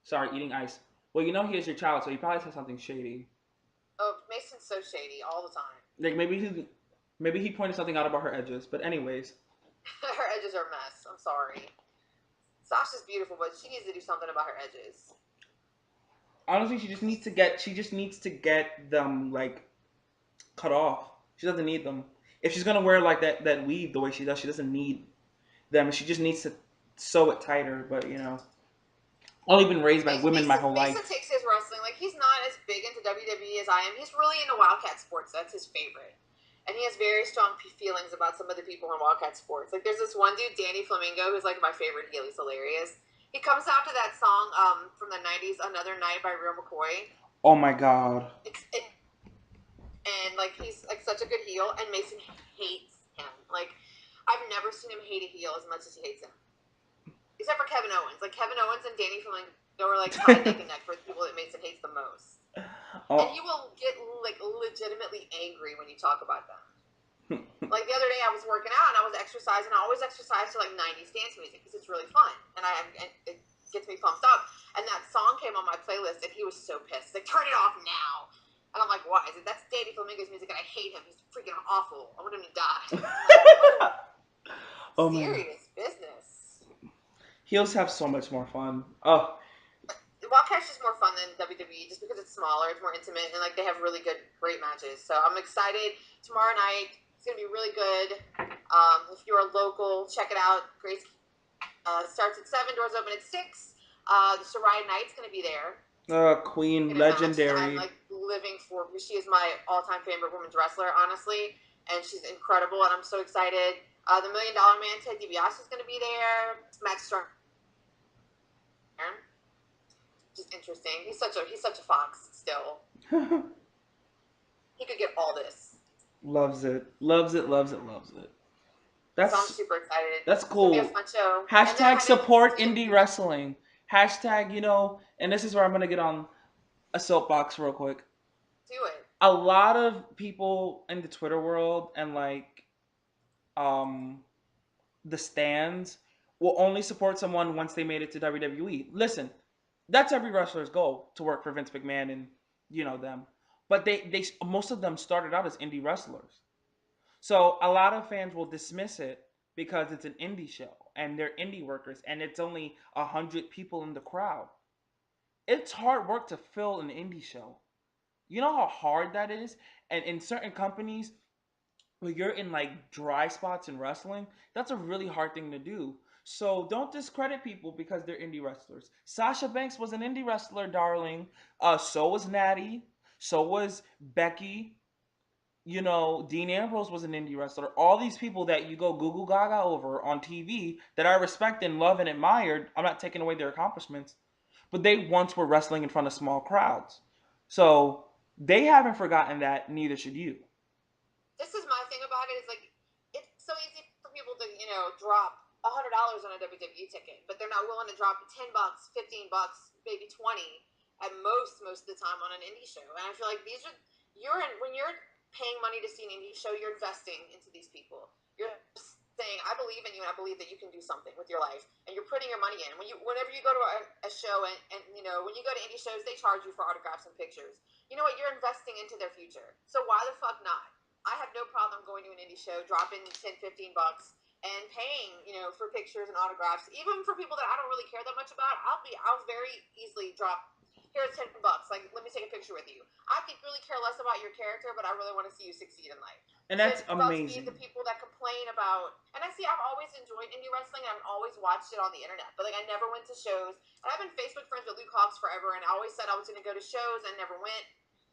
sorry, eating ice. Well, he is your child, so he probably said something shady. Oh, Mason's so shady all the time. Like maybe he pointed something out about her edges, but anyways. Her edges are a mess. I'm sorry. Sasha's beautiful, but she needs to do something about her edges. Honestly, she just needs to get them like cut off. She doesn't need them. If she's gonna wear like that weave the way she does, she doesn't need them. She just needs to sew it tighter. But only been raised by women my whole life. Mason takes his wrestling like he's not as big into WWE as I am. He's really into Wildkat Sports. That's his favorite. And he has very strong feelings about some of the people in Wildkat Sports. Like, there's this one dude, Danny Flamingo, who's, like, my favorite heel. He's hilarious. He comes out to that song from the 90s, Another Night by Real McCoy. Oh, my God. And, like, he's, like, such a good heel. And Mason hates him. Like, I've never seen him hate a heel as much as he hates him. Except for Kevin Owens. Like, Kevin Owens and Danny Flamingo are, like, tied neck and neck for the people that Mason hates the most. Oh. And he will get, like, legitimately angry when you talk about them. Like, the other day I was working out and I was exercising. I always exercise to, like, 90s dance music because it's really fun. And it gets me pumped up. And that song came on my playlist and he was so pissed. He's like, turn it off now. And I'm like, why? He's like, that's Danny Flamingo's music and I hate him. He's freaking awful. I want him to die. Oh, serious business. Heels have so much more fun. Oh. Wildcat's just more fun than WWE just because it's smaller, it's more intimate, and like they have really great matches. So I'm excited. Tomorrow night it's gonna be really good. If you're local, check it out. Grace starts at 7, doors open at 6. Soraya Knight's gonna be there. Queen, legendary. I'm like living for. She is my all-time favorite women's wrestler, honestly, and she's incredible, and I'm so excited. The $1 Million Man, Ted DiBiase, is going to be there. Max Strong, just interesting. He's such a fox still. He could get all this. Loves it. Loves it. Loves it. Loves it. So I'm super excited. That's cool. It's gonna be a fun show. Hashtag support indie wrestling. Hashtag, and this is where I'm gonna get on a soapbox real quick. Do it. A lot of people in the Twitter world and like the stands will only support someone once they made it to WWE. Listen, that's every wrestler's goal, to work for Vince McMahon and them. But they most of them started out as indie wrestlers. So a lot of fans will dismiss it because it's an indie show and they're indie workers and it's only 100 people in the crowd. It's hard work to fill an indie show. You know how hard that is? And in certain companies, when you're in like dry spots in wrestling, that's a really hard thing to do. So don't discredit people because they're indie wrestlers. Sasha Banks was an indie wrestler, darling. So was Natty. So was Becky. Dean Ambrose was an indie wrestler. All these people that you go Google Gaga over on TV that I respect and love and admired, I'm not taking away their accomplishments, but they once were wrestling in front of small crowds. So they haven't forgotten that, neither should you. This is my thing about it, is like, it's so easy for people to, drop $100 on a WWE ticket, but they're not willing to drop $10, $15, maybe 20 at most of the time on an indie show. And I feel like when you're paying money to see an indie show, you're investing into these people. You're saying, I believe in you and I believe that you can do something with your life, and you're putting your money in. Whenever you go to a show and when you go to indie shows, they charge you for autographs and pictures. You know what? You're investing into their future. So why the fuck not? I have no problem going to an indie show, dropping $10, $15 and paying, for pictures and autographs. Even for people that I don't really care that much about, I'll very easily drop, here's $10. Like, let me take a picture with you. I could really care less about your character, but I really want to see you succeed in life. And that's amazing. The people that complain about, and I've always enjoyed indie wrestling, and I've always watched it on the internet, but like I never went to shows. And I've been Facebook friends with Luke Hawx forever, and I always said I was going to go to shows, and never went.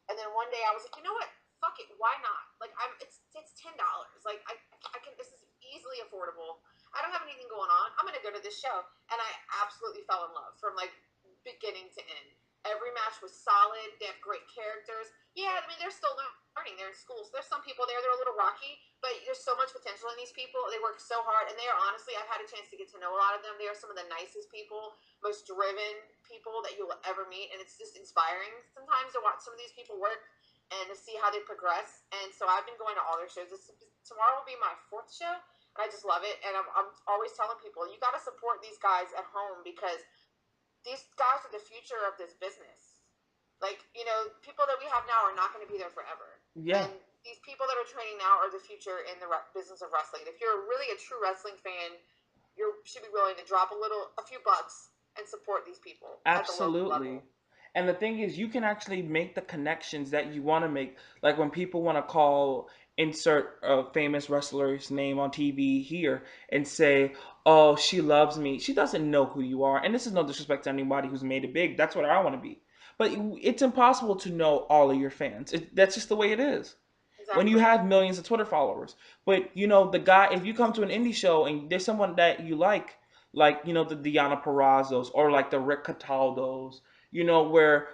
And then one day I was like, you know what? Fuck it, why not? Like, it's $10. Like, I can. This is easily affordable. I don't have anything going on. I'm gonna go to this show, and I absolutely fell in love from like beginning to end. Every match was solid. They have great characters. Yeah, I mean, they're still learning. They're in school, so there's some people there. They're a little rocky, but there's so much potential in these people. They work so hard, and they are honestly, I've had a chance to get to know a lot of them. They are some of the nicest people, most driven people that you'll ever meet, and it's just inspiring sometimes to watch some of these people work and to see how they progress. And so I've been going to all their shows. Tomorrow will be my 4th show, and I just love it. And I'm always telling people, you got to support these guys at home, because these guys are the future of this business. Like, people that we have now are not going to be there forever. Yeah. And these people that are training now are the future in the business of wrestling. If you're really a true wrestling fan, you should be willing to drop a few bucks and support these people. Absolutely. And the thing is, you can actually make the connections that you want to make. Like when people want to insert a famous wrestler's name on TV here and say, oh, she loves me. She doesn't know who you are. And this is no disrespect to anybody who's made it big. That's what I want to be. But it's impossible to know all of your fans. That's just the way it is. Exactly. When you have millions of Twitter followers. But, the guy, if you come to an indie show and there's someone that you like, the Diana Perrazos or like the Rick Cataldos, where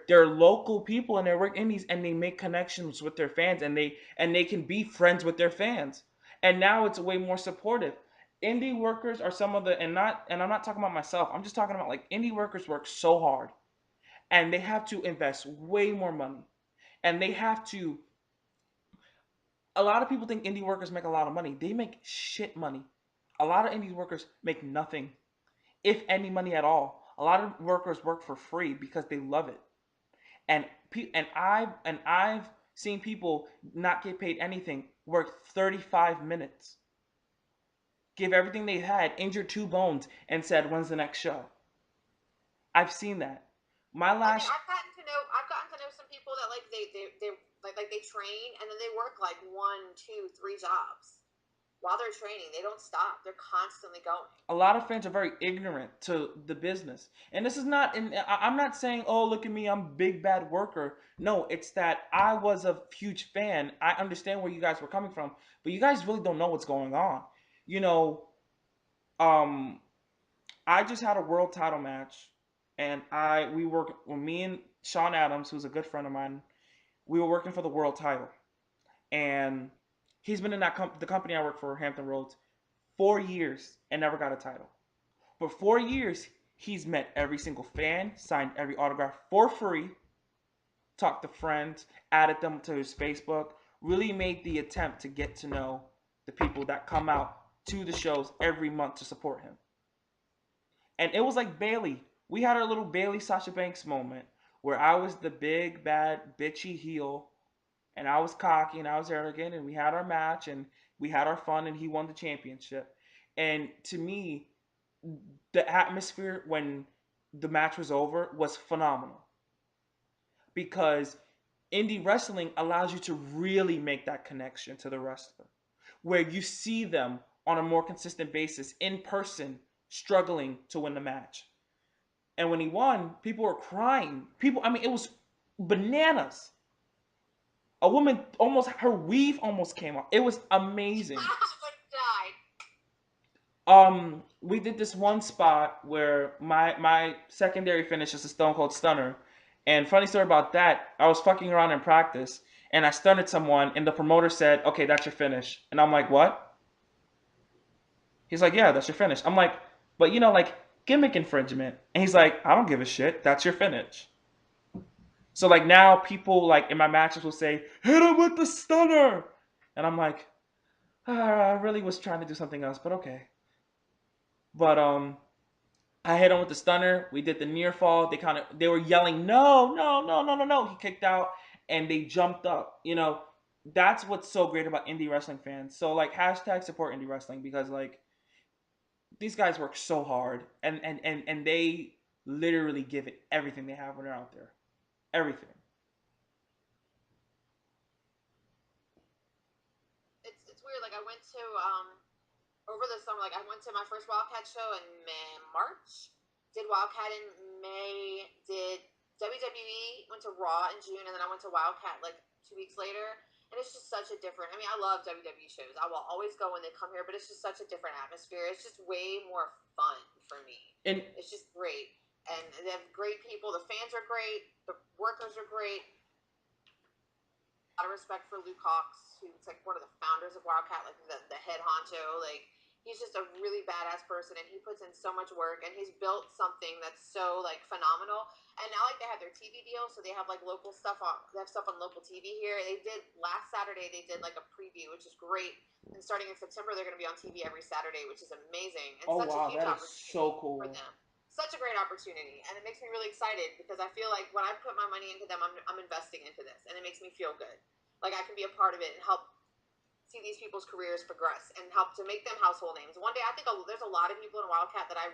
they're local people and they work indies and they make connections with their fans and they can be friends with their fans. And now it's way more supportive. Indie workers are some of the, and I'm not talking about myself, I'm just talking about like indie workers work so hard and they have to invest way more money. And they have to, a lot of people think indie workers make a lot of money. They make shit money. A lot of indie workers make nothing, if any money at all. A lot of workers work for free because they love it. And I've seen people not get paid anything, work 35 minutes, give everything they had, injured 2 bones, and said, when's the next show? I've seen that. I've gotten to that like they train and then they work like 1, 2, 3 jobs while they're training. They don't stop. They're constantly going. A lot of fans are very ignorant to the business, and this is not. I'm not saying, "Oh, look at me, I'm a big bad worker." No, it's that I was a huge fan. I understand where you guys were coming from, but you guys really don't know what's going on. You know, um, I just had a world title match, and we work. Well, me and Sean Adams, who's a good friend of mine, we were working for the world title, and he's been in the company I work for, Hampton Roads, 4 years and never got a title. For 4 years, he's met every single fan, signed every autograph for free, talked to friends, added them to his Facebook, really made the attempt to get to know the people that come out to the shows every month to support him. And it was like Bailey. We had our little Bailey Sasha Banks moment where I was the big, bad, bitchy heel, and I was cocky and I was arrogant, and we had our match and we had our fun, and he won the championship. And to me, the atmosphere when the match was over was phenomenal because indie wrestling allows you to really make that connection to the wrestler where you see them on a more consistent basis in person struggling to win the match. And when he won, people were crying. I mean, it was bananas. A woman her weave almost came off. It was amazing. We did this one spot where my secondary finish is a Stone Cold Stunner. And funny story about that, I was fucking around in practice and I stunned someone and the promoter said, "Okay, that's your finish." And I'm like, "What?" He's like, "Yeah, that's your finish." I'm like, "But like gimmick infringement." And he's like, "I don't give a shit. That's your finish." So like now people like in my matches will say, "Hit him with the stunner." And I'm like, I really was trying to do something else, but okay. But I hit him with the stunner. We did the near fall. They were yelling, "No, no, no, no, no, no." He kicked out and they jumped up. That's what's so great about indie wrestling fans. So like hashtag support indie wrestling because like these guys work so hard and they literally give it everything they have when they're out there. Everything. It's weird. Like I went to over the summer, like I went to my first Wildkat show in March, did Wildkat in May, did WWE, went to Raw in June, and then I went to Wildkat like 2 weeks later. And it's just such a different, I mean, I love WWE shows. I will always go when they come here, but it's just such a different atmosphere. It's just way more fun for me. And it's just great. And they have great people. The fans are great. The workers are great. A lot of respect for Luke Hawx, who's like one of the founders of Wildkat, like the head honcho. Like he's just a really badass person, and he puts in so much work, and he's built something that's so like phenomenal. And now like they have their TV deal, so they have like local stuff on. They have stuff on local TV here. They did last Saturday. They did like a preview, which is great. And starting in September, they're going to be on TV every Saturday, which is amazing. And oh such wow, a huge that is so cool for them. Such a great opportunity, and it makes me really excited because I feel like when I put my money into them, I'm investing into this, and it makes me feel good. Like I can be a part of it and help see these people's careers progress and help to make them household names. One day, I think there's a lot of people in Wildkat that I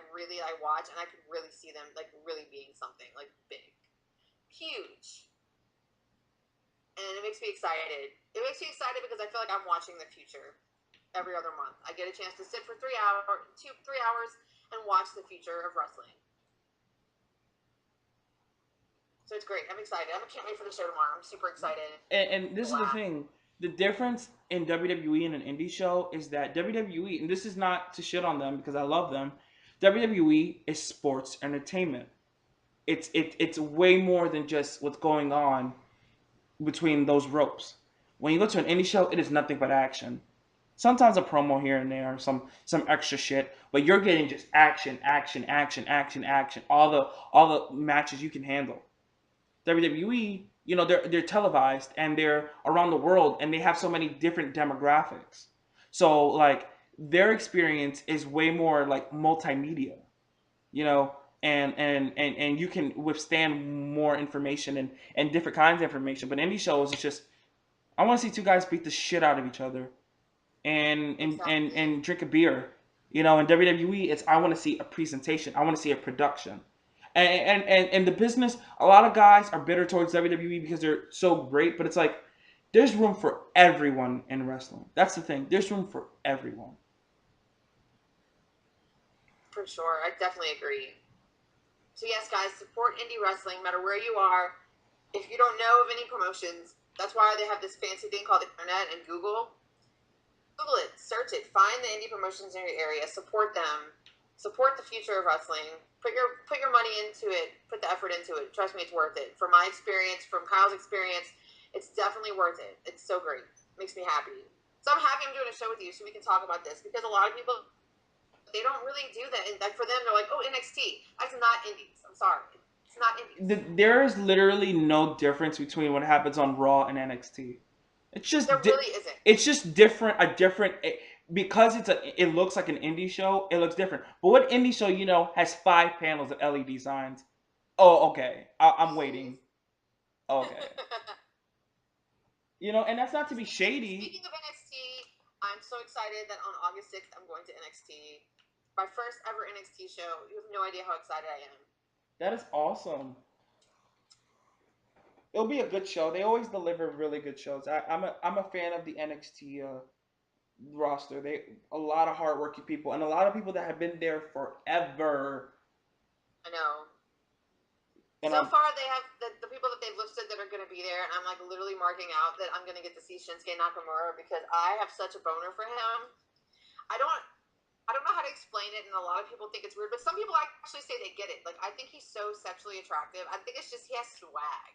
watch, and I could really see them like really being something like big, huge, and it makes me excited. It makes me excited because I feel like I'm watching the future every other month. I get a chance to sit for 3 hours, and watch the future of wrestling. So it's great. I'm excited. I can't wait for the show tomorrow. I'm super excited. And this is the thing. The difference in WWE and an indie show is that WWE, and this is not to shit on them because I love them, WWE is sports entertainment. It's way more than just what's going on between those ropes. When you go to an indie show, it is nothing but action. Sometimes a promo here and there, some extra shit, but you're getting just action, action, action, action, action. All the matches you can handle. WWE, they're televised and they're around the world and they have so many different demographics. So like their experience is way more like multimedia, and you can withstand more information and different kinds of information. But indie shows, it's just I want to see two guys beat the shit out of each other. And drink a beer. In WWE, it's I want to see a presentation. I want to see a production. And the business, a lot of guys are bitter towards WWE because they're so great, but it's like there's room for everyone in wrestling. That's the thing. There's room for everyone. For sure. I definitely agree. So yes, guys, support indie wrestling, no matter where you are. If you don't know of any promotions, that's why they have this fancy thing called the internet and Google. Google it, search it, find the indie promotions in your area, support them, support the future of wrestling. Put your money into it, put the effort into it. Trust me, it's worth it. From my experience, from Kyle's experience, it's definitely worth it. It's so great. It makes me happy. So I'm happy I'm doing a show with you so we can talk about this because a lot of people they don't really do that. And like for them, they're like, oh, NXT. That's not indies. I'm sorry. It's not indies. There is literally no difference between what happens on Raw and NXT. It's just there really isn't. It's just different. Because it looks like an indie show. It looks different. But what indie show has 5 panels of LED signs? Oh, okay. I'm waiting. Okay. And that's not to be shady. Speaking of NXT, I'm so excited that on August 6th I'm going to NXT. My first ever NXT show. You have no idea how excited I am. That is awesome. It'll be a good show. They always deliver really good shows. I'm a fan of the NXT roster. A lot of hardworking people and a lot of people that have been there forever. I know. And so far, they have the people that they've listed that are going to be there, and I'm like literally marking out that I'm going to get to see Shinsuke Nakamura because I have such a boner for him. I don't know how to explain it, and a lot of people think it's weird, but some people actually say they get it. Like, I think he's so sexually attractive. I think it's just he has swag.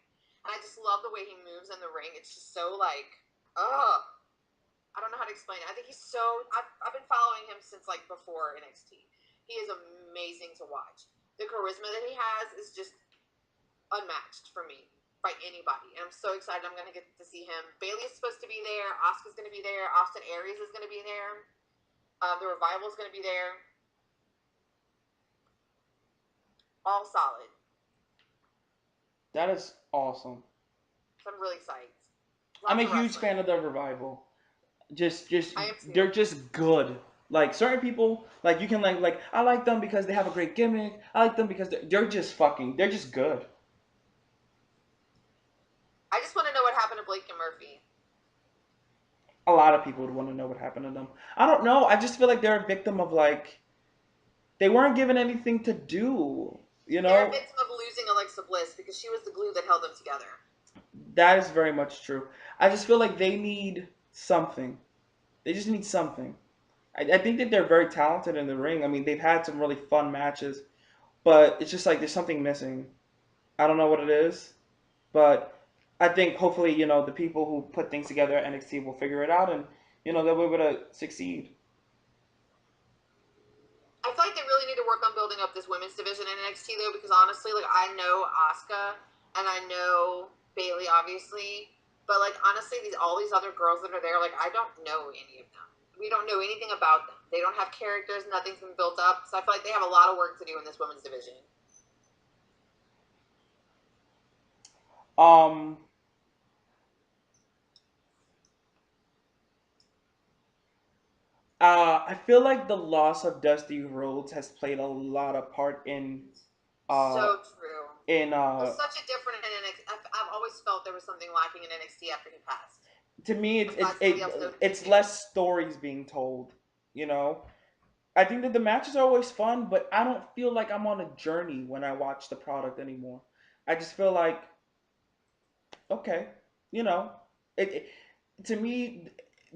And I just love the way he moves in the ring. It's just so, like, I don't know how to explain it. I think he's so... I've been following him since, like, before NXT. He is amazing to watch. The charisma that he has is just unmatched for me by anybody. And I'm so excited I'm going to get to see him. Bayley's supposed to be there. Asuka's going to be there. Austin Aries is going to be there. The Revival is going to be there. All solid. That is awesome. So I'm really excited. I'm a huge fan of the Revival. They're just good. Like certain people, like you can like I like them because they have a great gimmick. I like them because they're just good. I just want to know what happened to Blake and Murphy. A lot of people would want to know what happened to them. I don't know. I just feel like they're a victim of they weren't given anything to do. They're a victim of losing Alexa Bliss because she was the glue that held them together. That is very much true. I just feel like they need something. They just need something. I think that they're very talented in the ring. I mean, they've had some really fun matches, but it's just like there's something missing. I don't know what it is, but I think hopefully, the people who put things together at NXT will figure it out and, they'll be able to succeed. I feel like they really need to work on building up this women's division in NXT, though, because honestly, I know Asuka and I know Bayley, obviously, but, honestly, all these other girls that are there, I don't know any of them. We don't know anything about them. They don't have characters. Nothing's been built up. So I feel like they have a lot of work to do in this women's division. I feel like the loss of Dusty Rhodes has played a lot of part in. So true. It was such a different in NXT. I've always felt there was something lacking in NXT after he passed. To me, it's less stories being told. I think that the matches are always fun, but I don't feel like I'm on a journey when I watch the product anymore. I just feel like, okay, to me,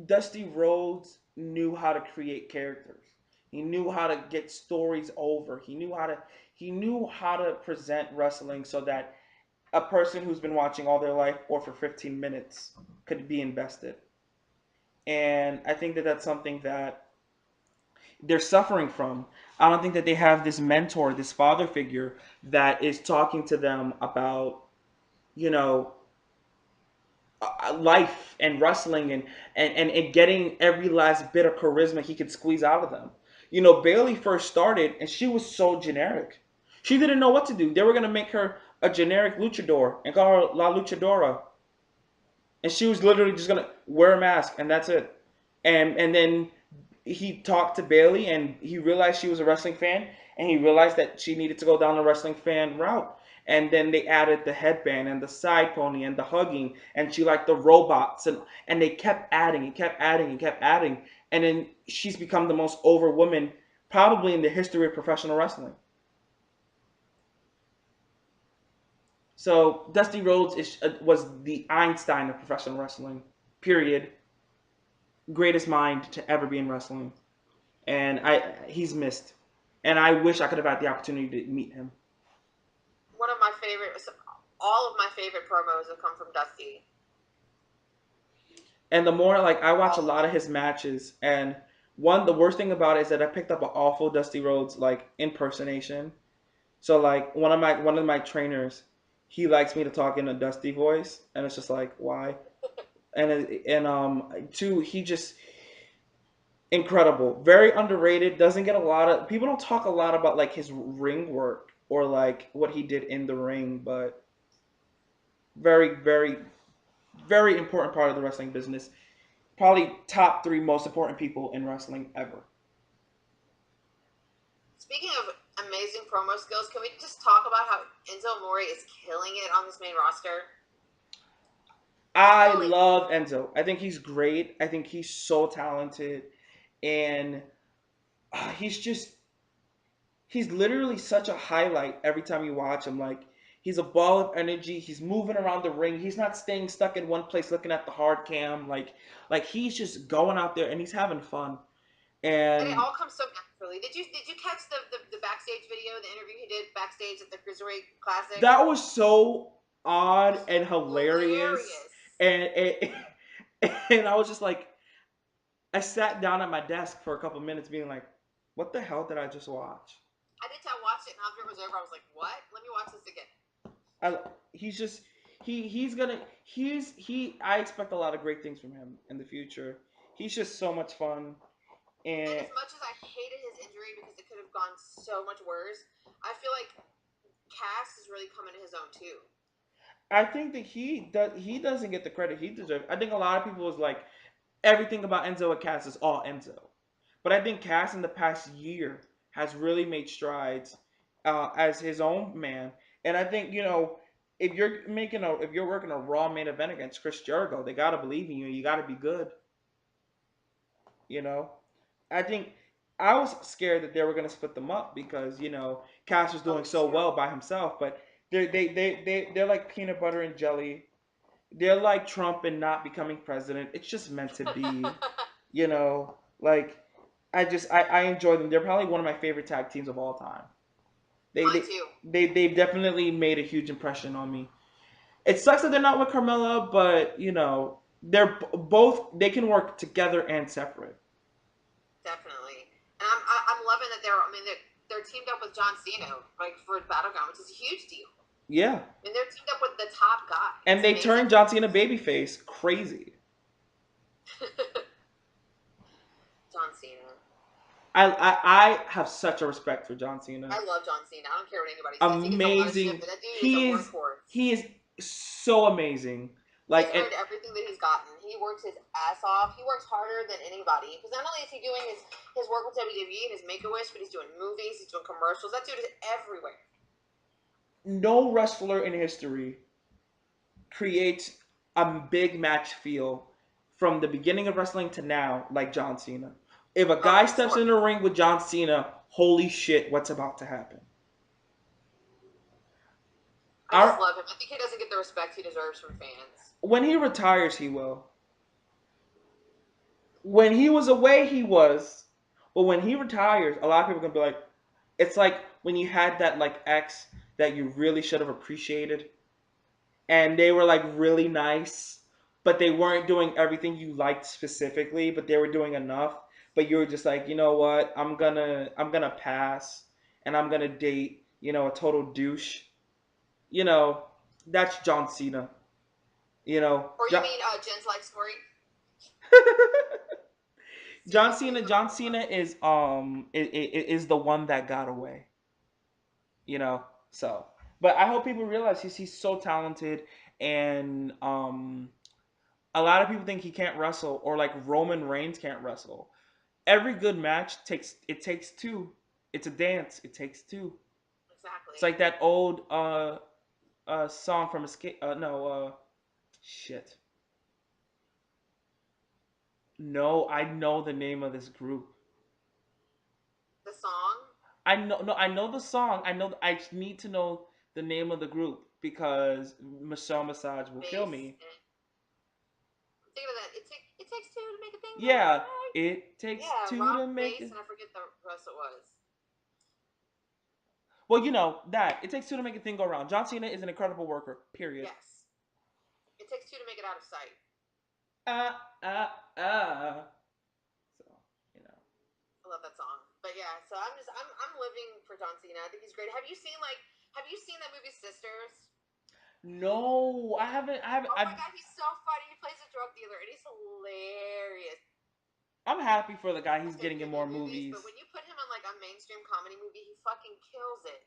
Dusty Rhodes knew how to create characters. He knew how to get stories over. He knew how to present wrestling so that a person who's been watching all their life or for 15 minutes could be invested. And I think that that's something that they're suffering from. I don't think that they have this mentor, this father figure that is talking to them about, life and wrestling and getting every last bit of charisma he could squeeze out of them. Bayley first started and she was so generic. She didn't know what to do. They were going to make her a generic luchador and call her La Luchadora. And she was literally just going to wear a mask and that's it. And then he talked to Bayley and he realized she was a wrestling fan and he realized that she needed to go down the wrestling fan route. And then they added the headband and the side pony and the hugging, and she liked the robots, and they kept adding and kept adding and kept adding, and then she's become the most over woman probably in the history of professional wrestling. So Dusty Rhodes was the Einstein of professional wrestling. Period. Greatest mind to ever be in wrestling, and he's missed. And I wish I could have had the opportunity to meet him. One of my favorite, all of my favorite promos have come from Dusty. And the more like I watch a lot of his matches, and the worst thing about it is that I picked up an awful Dusty Rhodes like impersonation. So like one of my trainers, he likes me to talk in a Dusty voice, and it's just like why? And two, he just incredible, very underrated. Doesn't get a lot of people don't talk a lot about like his ring work or like what he did in the ring, but very very important part of the wrestling business. Probably top three most important people in wrestling ever. Speaking of amazing promo skills, can we just talk about how Enzo Amore is killing it on this main roster? I love Enzo. I think he's great. I think he's so talented, and he's literally such a highlight every time you watch him. Like he's a ball of energy. He's moving around the ring. He's not staying stuck in one place looking at the hard cam. Like he's just going out there and he's having fun. And it all comes so naturally. Did you catch the backstage video, the interview he did backstage at the Cruiserweight Classic? That was so odd and hilarious. And and I was just like, I sat down at my desk for a couple minutes, being like, "What the hell did I just watch?" I did. I watched it, and after it was over, I was like, "What? Let me watch this again." He's just he's gonna he I expect a lot of great things from him in the future. He's just so much fun. And as much as I hated his injury because it could have gone so much worse, I feel like Cass is really coming to his own too. I think that he doesn't get the credit he deserves. I think a lot of people was like everything about Enzo and Cass is all Enzo, but I think Cass in the past year has really made strides as his own man. And I think if you're working a Raw main event against Chris Jericho, they gotta believe in you. You gotta be good. You know, I think I was scared that they were gonna split them up because Cass was doing so well by himself, but they're like peanut butter and jelly. They're like Trump and not becoming president. It's just meant to be. Like I enjoy them. They're probably one of my favorite tag teams of all time. Mine too. They've definitely made a huge impression on me. It sucks that they're not with Carmella, but they're both they can work together and separate. Definitely, and I'm loving that they're teamed up with John Cena like for Battleground, which is a huge deal. Yeah. And they're teamed up with the top guy. And they turned John Cena babyface. Crazy. John Cena. I have such a respect for John Cena. I love John Cena. I don't care what anybody says. Amazing. He is so amazing. Like he's earned everything that he's gotten. He works his ass off. He works harder than anybody. Because not only is he doing his work with WWE and his Make-A-Wish, but he's doing movies, he's doing commercials. That dude is everywhere. No wrestler in history creates a big match feel from the beginning of wrestling to now like John Cena. If a guy steps in the ring with John Cena, holy shit, what's about to happen? I just love him. I think he doesn't get the respect he deserves from fans. When he retires, he will. When he was away, he was. But when he retires, a lot of people are going to be like, it's like when you had that like ex that you really should have appreciated. And they were like really nice, but they weren't doing everything you liked specifically, but they were doing enough. But you were just like, you know what? I'm gonna pass, and I'm gonna date, a total douche. That's John Cena. Or you mean Jen's life story? John Cena is the one that got away. So. But I hope people realize he's so talented, and a lot of people think he can't wrestle, or like Roman Reigns can't wrestle. Every good match takes two. It's a dance. It takes two. It's Exactly. like that old song from Escape. No, shit. No, I know the name of this group. The song. I know, no, I know the song. I know. I need to know the name of the group because Michelle Massage will kill Bass. me. I'm thinking of that. It takes two to make a thing go Yeah, right. it takes Yeah, two rock, to make bass, it. and I forget the rest it was. Well, you know that it takes two to make a thing go around. John Cena is an incredible worker. Period. Yes. It takes two to make it out of sight. Ah. So you know. I love that song. But yeah, so I'm living for John Cena. I think he's great. Have you seen that movie Sisters? No, I haven't. I haven't. Oh my god, he's so funny. He plays a drug dealer and he's hilarious. I'm happy for the guy. He's getting in Favorite more new movies, movies. but when you put him on like a mainstream comedy movie, he fucking kills it.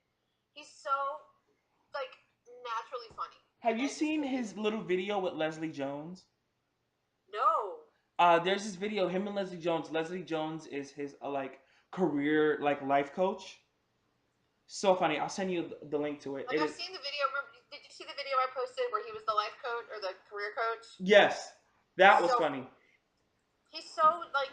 He's so like naturally funny. Have Like you I just seen his little video with Leslie Jones? no. There's this video him and Leslie Jones. Leslie Jones is his like career like life coach. So funny. I'll send you the link to it. Like It I've is seen the video. Did you see the video I posted where he was the life coach or the career coach? yes, that was So funny. he's so like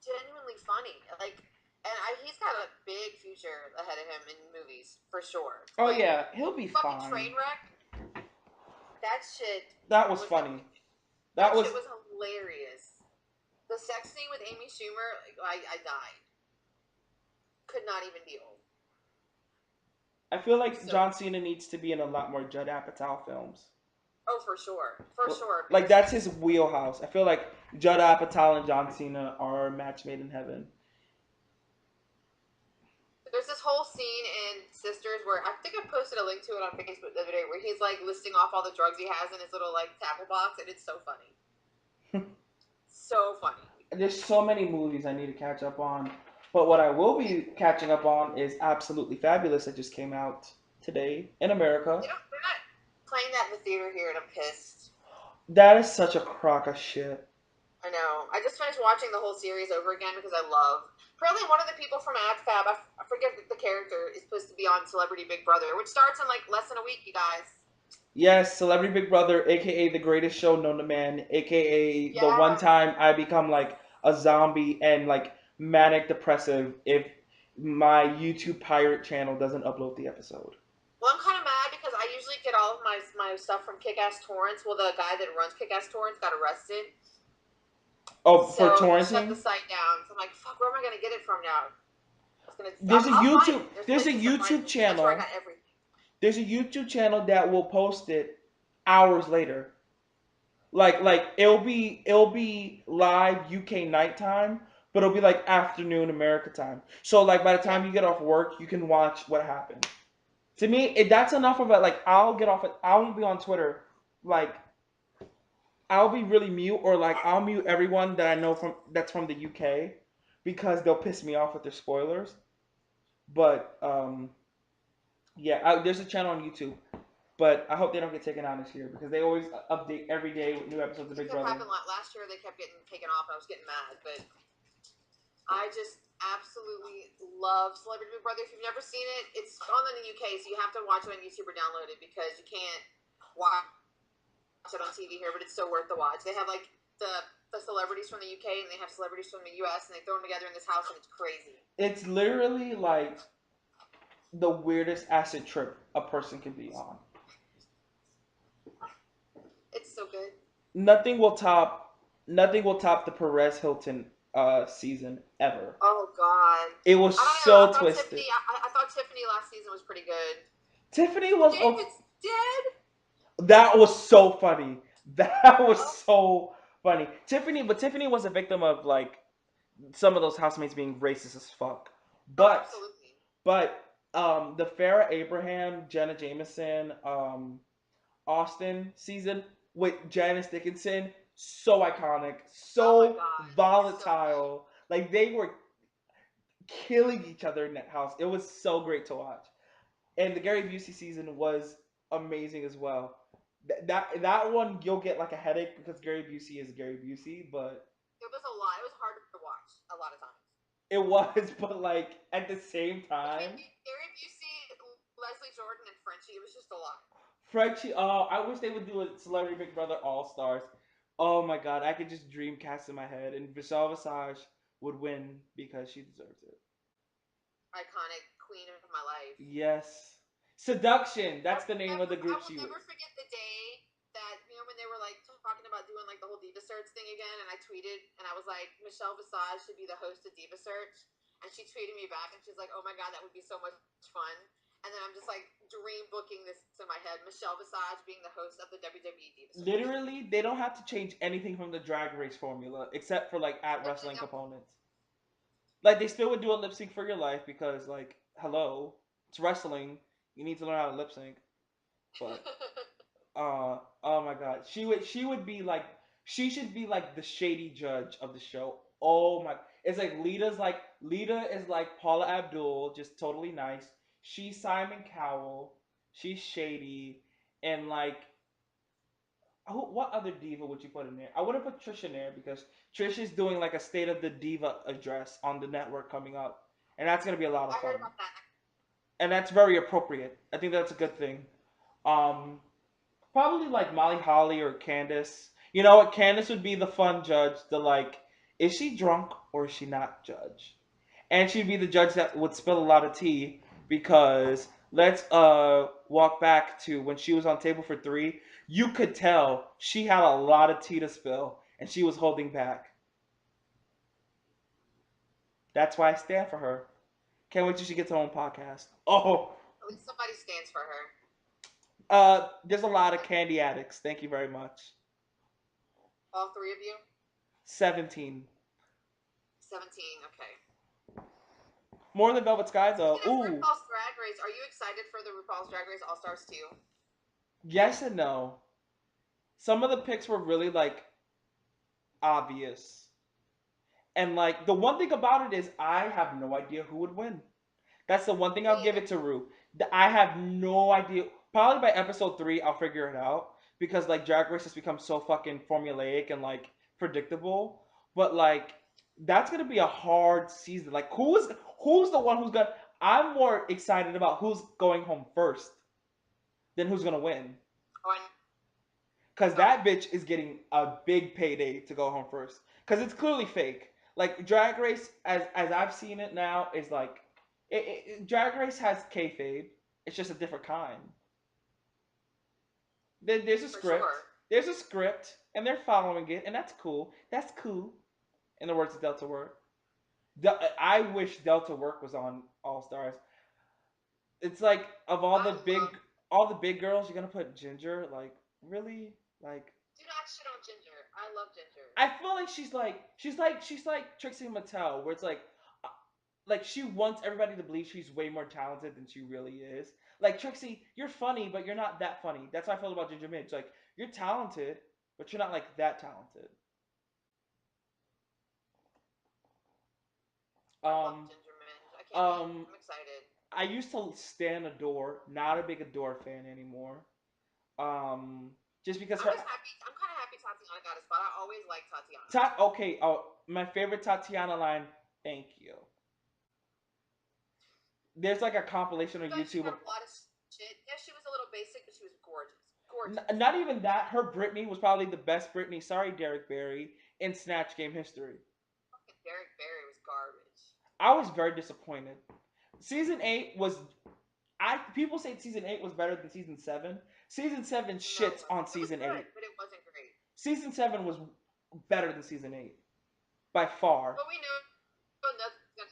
genuinely funny. Like, and he's got a big future ahead of him in movies for sure. Oh Like, yeah, he'll be fucking fine. Trainwreck. That shit. That was funny. That That was. shit was hilarious. The sex scene with Amy Schumer, I died. Could not even deal. I feel like So, John Cena needs to be in a lot more Judd Apatow films. oh, for sure, for sure. Like that's his wheelhouse. I feel like Judd Apatow and John Cena are a match made in heaven. There's this whole scene in Sisters where I think I posted a link to it on Facebook the other day where he's like listing off all the drugs he has in his little like tackle box, and it's so funny. So funny. There's so many movies I need to catch up on. But what I will be catching up on is Absolutely Fabulous that just came out today in America. They're not playing that in the theater here, and I'm pissed. That is such a crock of shit. I know. I just finished watching the whole series over again because I love. Apparently, one of the people from AdFab, I forget the character, is supposed to be on Celebrity Big Brother, which starts in like less than a week, you guys. Yes, Celebrity Big Brother, aka the greatest show known to man, aka the one time I become like a zombie and like manic depressive if my YouTube pirate channel doesn't upload the episode. Well, I'm kind of mad because I usually get all of my stuff from Kick-Ass Torrents. Well, the guy that runs Kick-Ass Torrents got arrested. Oh, so for torrenting? shut the site down. So I'm like, fuck, where am I going to get it from now? There's a YouTube channel. That's where I got everything. There's a YouTube channel that will post it hours later. Like it'll be live UK nighttime, but it'll be like afternoon America time. So like by the time you get off work, you can watch what happened. To me, that's enough of it. Like I'll get off it. I won't be on Twitter. Like I'll be really mute, or like I'll mute everyone that I know that's from the UK because they'll piss me off with their spoilers. But yeah, there's a channel on YouTube, but I hope they don't get taken out this year because they always update every day with new episodes of Big Brother. Happened last year. They kept getting taken off, and I was getting mad. But I just absolutely love Celebrity Big Brother. If you've never seen it, it's on in the UK, so you have to watch it on YouTube or download it because you can't watch it on TV here. But it's still worth the watch. They have like the celebrities from the UK and they have celebrities from the US, and they throw them together in this house, and it's crazy. It's literally like the weirdest acid trip a person can be on. It's so good. Nothing will top the Perez Hilton season ever. Oh God! It was so twisted. I thought Tiffany last season was pretty good. Tiffany was David's dead. That was so funny. That was so funny. Tiffany was a victim of like some of those housemates being racist as fuck. But the Farrah Abraham, Jenna Jameson, Austin season with Janice Dickinson, so iconic, so volatile. Like they were killing each other in that house. It was so great to watch. And the Gary Busey season was amazing as well. That one you'll get like a headache because Gary Busey is Gary Busey, but it was a lot. It was hard to watch a lot of times. It was, but like at the same time, Gary Busey, Leslie Jordan, and Frenchie. It was just a lot. Frenchie. Oh, I wish they would do a Celebrity Big Brother All Stars. Oh my god, I could just dream cast in my head, and Michelle Visage would win because she deserves it. Iconic queen of my life. Yes, Seduction. That's the name of the I group will she would. never forget the day that when they were like talking about doing like the whole Diva Search thing again, and I tweeted and I was like, Michelle Visage should be the host of Diva Search, and she tweeted me back and she's like, oh my god, that would be so much fun. And then I'm just like dream booking this in my head, Michelle Visage being the host of the WWE Diva Search. Literally, they don't have to change anything from the Drag Race formula except for like at wrestling components. Like they still would do a lip sync for your life because like hello, it's wrestling. You need to learn how to lip sync. But oh my god, she would be like she should be like the shady judge of the show. Oh my, it's like Lita is like Paula Abdul, just totally nice. She's Simon Cowell. She's shady and like what other diva would you put in there? I would have put Trish in there because Trish is doing like a State of the Diva address on the network coming up, and that's gonna be a lot of I fun. heard about that. And that's very appropriate. I think that's a good thing. Um, Probably like Molly Holly or Candace. You know what? Candace would be the fun judge. The like, is she drunk or is she not judge? And she'd be the judge that would spill a lot of tea because let's walk back to when she was on table for three. You could tell she had a lot of tea to spill and she was holding back. That's why I stand for her. Can't wait till she gets her own podcast. Oh, At least somebody stands for her. there's a lot of candy addicts. Thank you very much. All three of you? 17. 17, okay. More than Velvet Sky though. Speaking of Ooh. RuPaul's Drag Race, are you excited for the RuPaul's Drag Race All Stars 2? Yes and no. Some of the picks were really like obvious. And like the one thing about it is I have no idea who would win. That's the one thing I'll give it to Ru. I have no idea. Probably by episode 3 I'll figure it out because like Drag Race has become so fucking formulaic and like predictable. But like that's gonna be a hard season. Like who's the one who's gonna? I'm more excited about who's going home first than who's gonna win. Because that bitch is getting a big payday to go home first. Because it's clearly fake. Like Drag Race, as I've seen it now, is like Drag Race has kayfabe. It's just a different kind. There's a script. Sure. There's a script, and they're following it, and that's cool. That's cool. In the words of Delta Work. I wish Delta Work was on All Stars. It's like of all the big girls, you're gonna put Ginger. Like really? Like do not shit on Ginger. I love Ginger. I feel like she's like Trixie Mattel, where it's like she wants everybody to believe she's way more talented than she really is. Like Trixie, you're funny, but you're not that funny. That's how I feel about Ginger Midge. Like you're talented, but you're not like that talented. I love Ginger Midge. I can't wait. I'm excited. I used to stan Adore, not a big Adore fan anymore. Just because I'm kind of happy Tatiana got a spot. I always liked Tatiana. Okay, my favorite Tatiana line. Thank you. There's like a compilation on YouTube. She had a lot of shit. Yeah, she was a little basic, but she was gorgeous. Gorgeous. Not even that. Her Britney was probably the best Britney. Sorry, Derek Barry in Snatch Game history. Fucking Derek Barry was garbage. I was very disappointed. Season 8 was. People say season 8 was better than season 7. Season 7 shits on season 8. But it wasn't great. Season 7 was better than season 8. By far. But we knew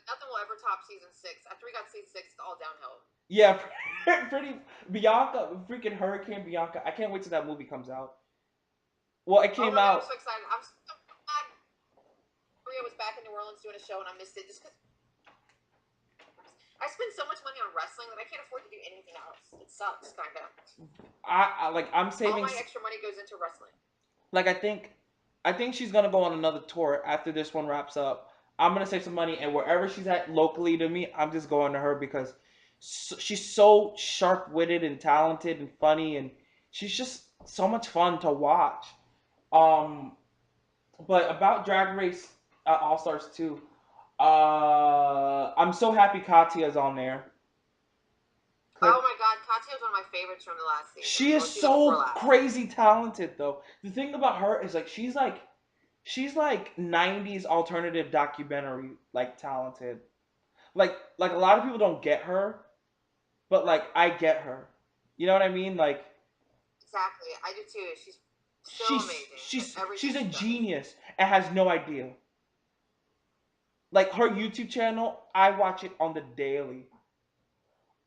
nothing will ever top season 6. After we got season 6, it's all downhill. Yeah, pretty Bianca, freaking Hurricane Bianca. I can't wait till that movie comes out. Well, it came out. I'm so excited. I'm so glad Maria was back in New Orleans doing a show and I missed it just because I spend so much money on wrestling that I can't afford to do anything else. It sucks, kind of. I'm saving. All my extra money goes into wrestling. Like I think she's gonna go on another tour after this one wraps up. I'm gonna save some money, and wherever she's at locally to me, I'm just going to her because she's so sharp-witted and talented and funny, and she's just so much fun to watch. But about Drag Race All Stars 2, I'm so happy Katya's on there. Oh my god, Katya was one of my favorites from the last season. She is so crazy talented, though. The thing about her is like she's like 90s alternative documentary like talented. Like a lot of people don't get her, but like I get her. You know what I mean? Like exactly, I do too. She's so amazing. She's a genius and has no idea. Like her YouTube channel, I watch it on the daily.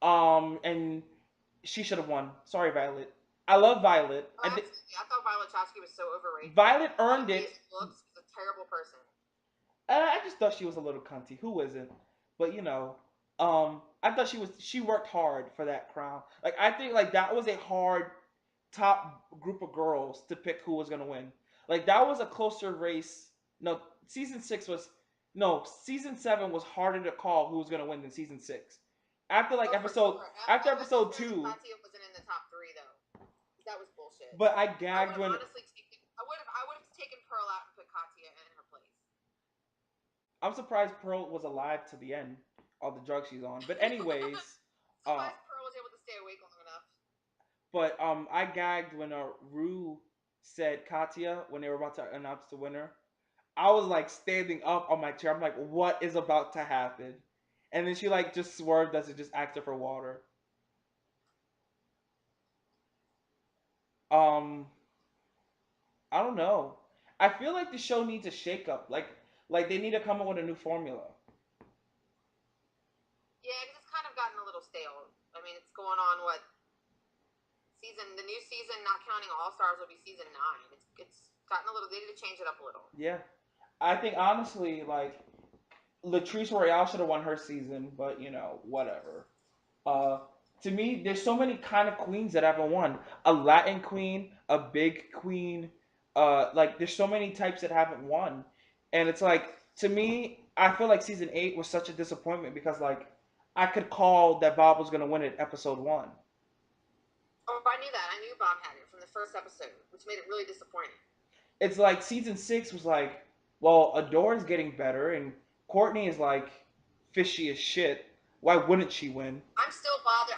And she should have won. Sorry, Violet. I love Violet. Oh, I thought Violet Chachki was so overrated. Violet earned it. Looks is a terrible person. I just thought she was a little cunty. Who isn't? But you know, I thought she worked hard for that crown. Like I think like that was a hard top group of girls to pick who was gonna win. Like that was a closer race. No, season 7 was harder to call who was gonna win than season 6. After like episode after episode 2. Katya wasn't in the top 3 though. That was bullshit. But I gagged when honestly I would have taken Pearl out and put Katya in her place. I'm surprised Pearl was alive to the end. All the drugs she's on. But anyways, surprised Pearl was able to stay awake long enough. But I gagged when Rue said Katya when they were about to announce the winner. I was like standing up on my chair. I'm like, what is about to happen? And then she like just swerved as it just asked her for water. I don't know. I feel like the show needs a shakeup. Like they need to come up with a new formula. Yeah, because it's kind of gotten a little stale. I mean, it's going on what season? The new season, not counting All Stars, will be season 9. It's gotten a little. They need to change it up a little. Yeah, I think honestly, like Latrice Royale should have won her season, but you know, whatever. To me, there's so many kind of queens that haven't won. A Latin queen, a big queen. Like there's so many types that haven't won, and it's like to me, I feel like season 8 was such a disappointment because like I could call that Bob was gonna win it episode 1. Oh, I knew that. I knew Bob had it from the first episode, which made it really disappointing. It's like season 6 was like, well, Adora's getting better, and Courtney is like fishy as shit. Why wouldn't she win? I'm still bothered.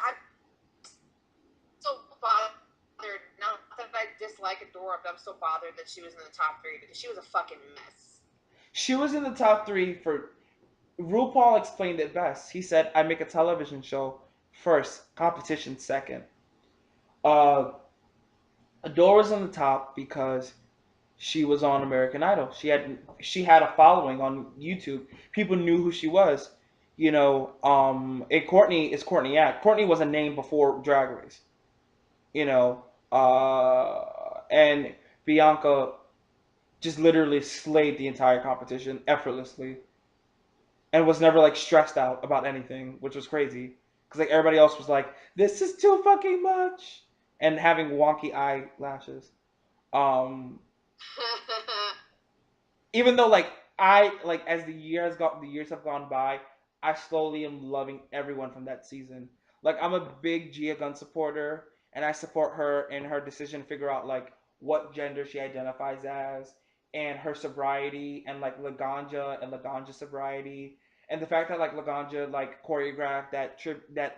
Not that I dislike Adora, but I'm still bothered that she was in the top 3 because she was a fucking mess. She was in the top 3 for. RuPaul explained it best. He said, "I make a television show first, competition second." Adora's on the top because she was on American Idol. She had a following on YouTube. People knew who she was. You know, and Courtney is Courtney Act. Courtney was a name before Drag Race. You know, and Bianca just literally slayed the entire competition effortlessly, and was never like stressed out about anything, which was crazy. Because like everybody else was like, "This is too fucking much," and having wonky eyelashes. Even though like as the years have gone by, I slowly am loving everyone from that season. Like I'm a big Gia Gunn supporter, and I support her in her decision to figure out like what gender she identifies as, and her sobriety, and like Laganja sobriety, and the fact that like Laganja like choreographed that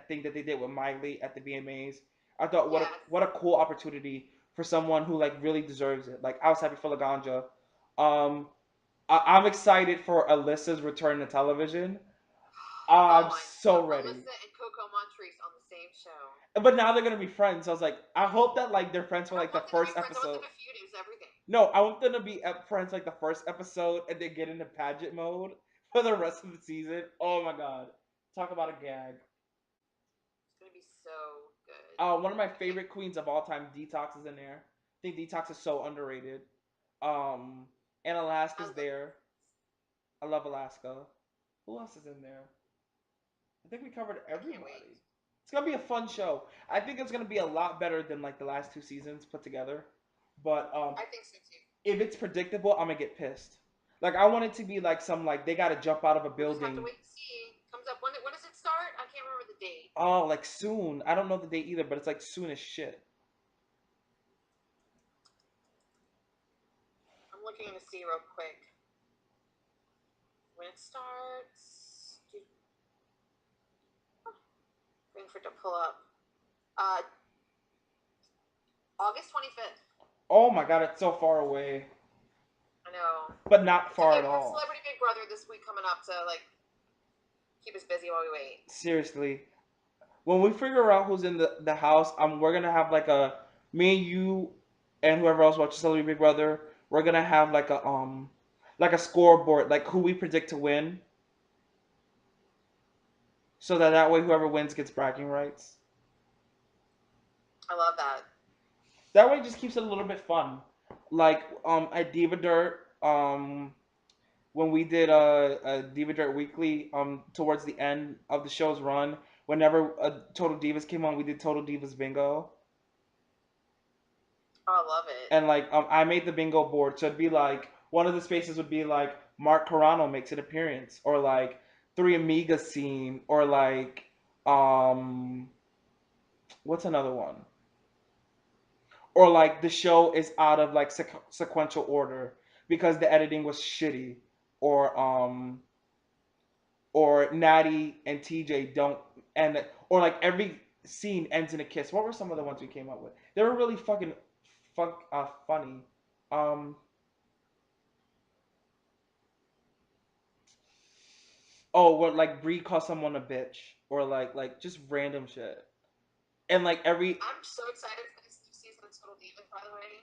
thing that they did with Miley at the VMAs. I thought what a cool opportunity for someone who like really deserves it. Like I was happy for Laganja. I'm excited for Alyssa's return to television. I'm so ready. Alyssa and Coco Montrese on the same show. But now they're gonna be friends. So I was like, I hope that like they're friends for like the first episode. No, I want them to be friends like the first episode and then get into pageant mode for the rest of the season. Oh my god, talk about a gag. It's gonna be so good. One of my favorite queens of all time, Detox, is in there. I think Detox is so underrated. And Alaska's there. I love Alaska. Who else is in there? I think we covered everybody. It's gonna be a fun show. I think it's gonna be a lot better than like the last 2 seasons put together. But I think so too. If it's predictable, I'm gonna get pissed. Like I want it to be like some like they gotta jump out of a building. We'll just have to wait and see. Comes up when does it start? I can't remember the date. Oh, like soon. I don't know the date either, but it's like soon as shit. I'm looking to see real quick when it starts. Waiting for it to pull up. August 25th. Oh my god, it's so far away. I know. But not far okay, at all. Celebrity Big Brother this week coming up to like keep us busy while we wait. Seriously. When we figure out who's in the house, we're gonna have like a me and you and whoever else watches Celebrity Big Brother, we're gonna have like a scoreboard, like who we predict to win. So that way whoever wins gets bragging rights. I love that. That way it just keeps it a little bit fun. Like at Diva Dirt, when we did a Diva Dirt Weekly, towards the end of the show's run, whenever Total Divas came on, we did Total Divas Bingo. Oh, I love it. And like I made the bingo board, so it'd be like one of the spaces would be like Mark Carano makes an appearance, or like Three Amigas scene, or like what's another one? Or like the show is out of like sequential order because the editing was shitty, or Natty and TJ don't, and or like every scene ends in a kiss. What were some of the ones we came up with? They were really fucking funny. Um, oh, what like Brie calls someone a bitch, or like just random shit, and like every. I'm so excited for this new season of Total Divas, by the way.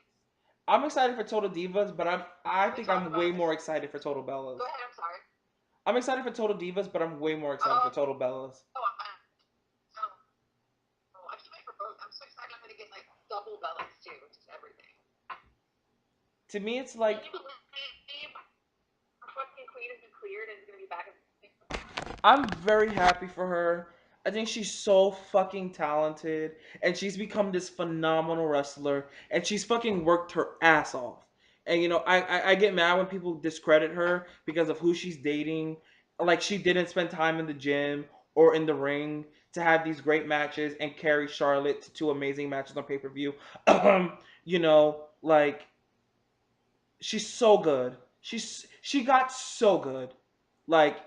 I'm excited for Total Divas, but I think I'm way more this? excited for Total Bellas. Go ahead, I'm sorry. I'm excited for Total Divas, but I'm way more excited for Total Bellas. I can't wait for both. I'm so excited I'm gonna get like double Bellas too, just everything. To me, it's like. Can you believe our fucking queen has been cleared and is gonna be back? I'm very happy for her. I think she's so fucking talented, and she's become this phenomenal wrestler, and she's fucking worked her ass off. And you know, I get mad when people discredit her because of who she's dating. Like she didn't spend time in the gym or in the ring to have these great matches and carry Charlotte to two amazing matches on pay per view. You know, like she's so good. She got so good. Like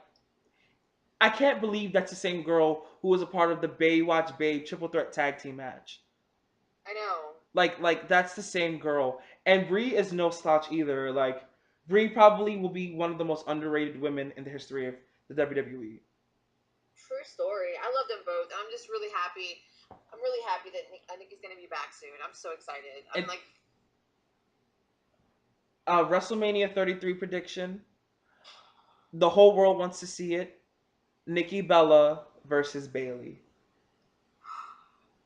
I can't believe that's the same girl who was a part of the Baywatch Babe triple threat tag team match. I know. Like that's the same girl. And Brie is no slouch either. Like Brie probably will be one of the most underrated women in the history of the WWE. True story. I love them both. I'm just really happy. I'm really happy that Nikki's gonna be back soon. I'm so excited. I'm like WrestleMania 33 prediction. The whole world wants to see it. Nikki Bella versus Bayley.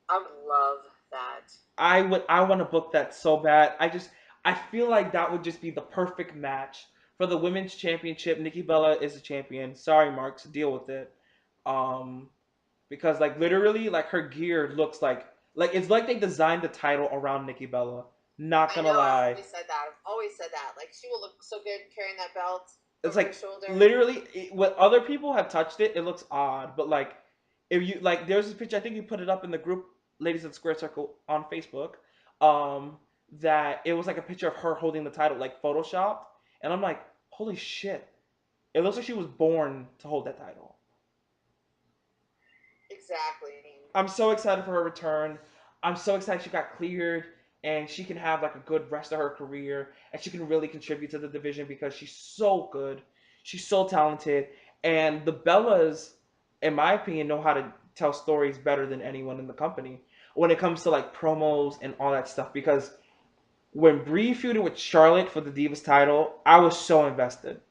I would love that. I want to book that so bad. I feel like that would just be the perfect match for the women's championship. Nikki Bella is a champion. Sorry, Marks, deal with it. Because like literally, like her gear looks like it's like they designed the title around Nikki Bella. Not gonna lie. I've always said that. Like she will look so good carrying that belt. It's like literally, when other people have touched it, it looks odd. But like, if you like, there's this picture. I think you put it up in the group, Ladies at Square Circle on Facebook. That it was like a picture of her holding the title, like photoshopped, and I'm like, holy shit! It looks like she was born to hold that title. Exactly. I'm so excited for her return. I'm so excited she got cleared and she can have like a good rest of her career and she can really contribute to the division because she's so good. She's so talented. And the Bellas, in my opinion, know how to tell stories better than anyone in the company when it comes to like promos and all that stuff. Because when Brie feuded with Charlotte for the Divas title, I was so invested.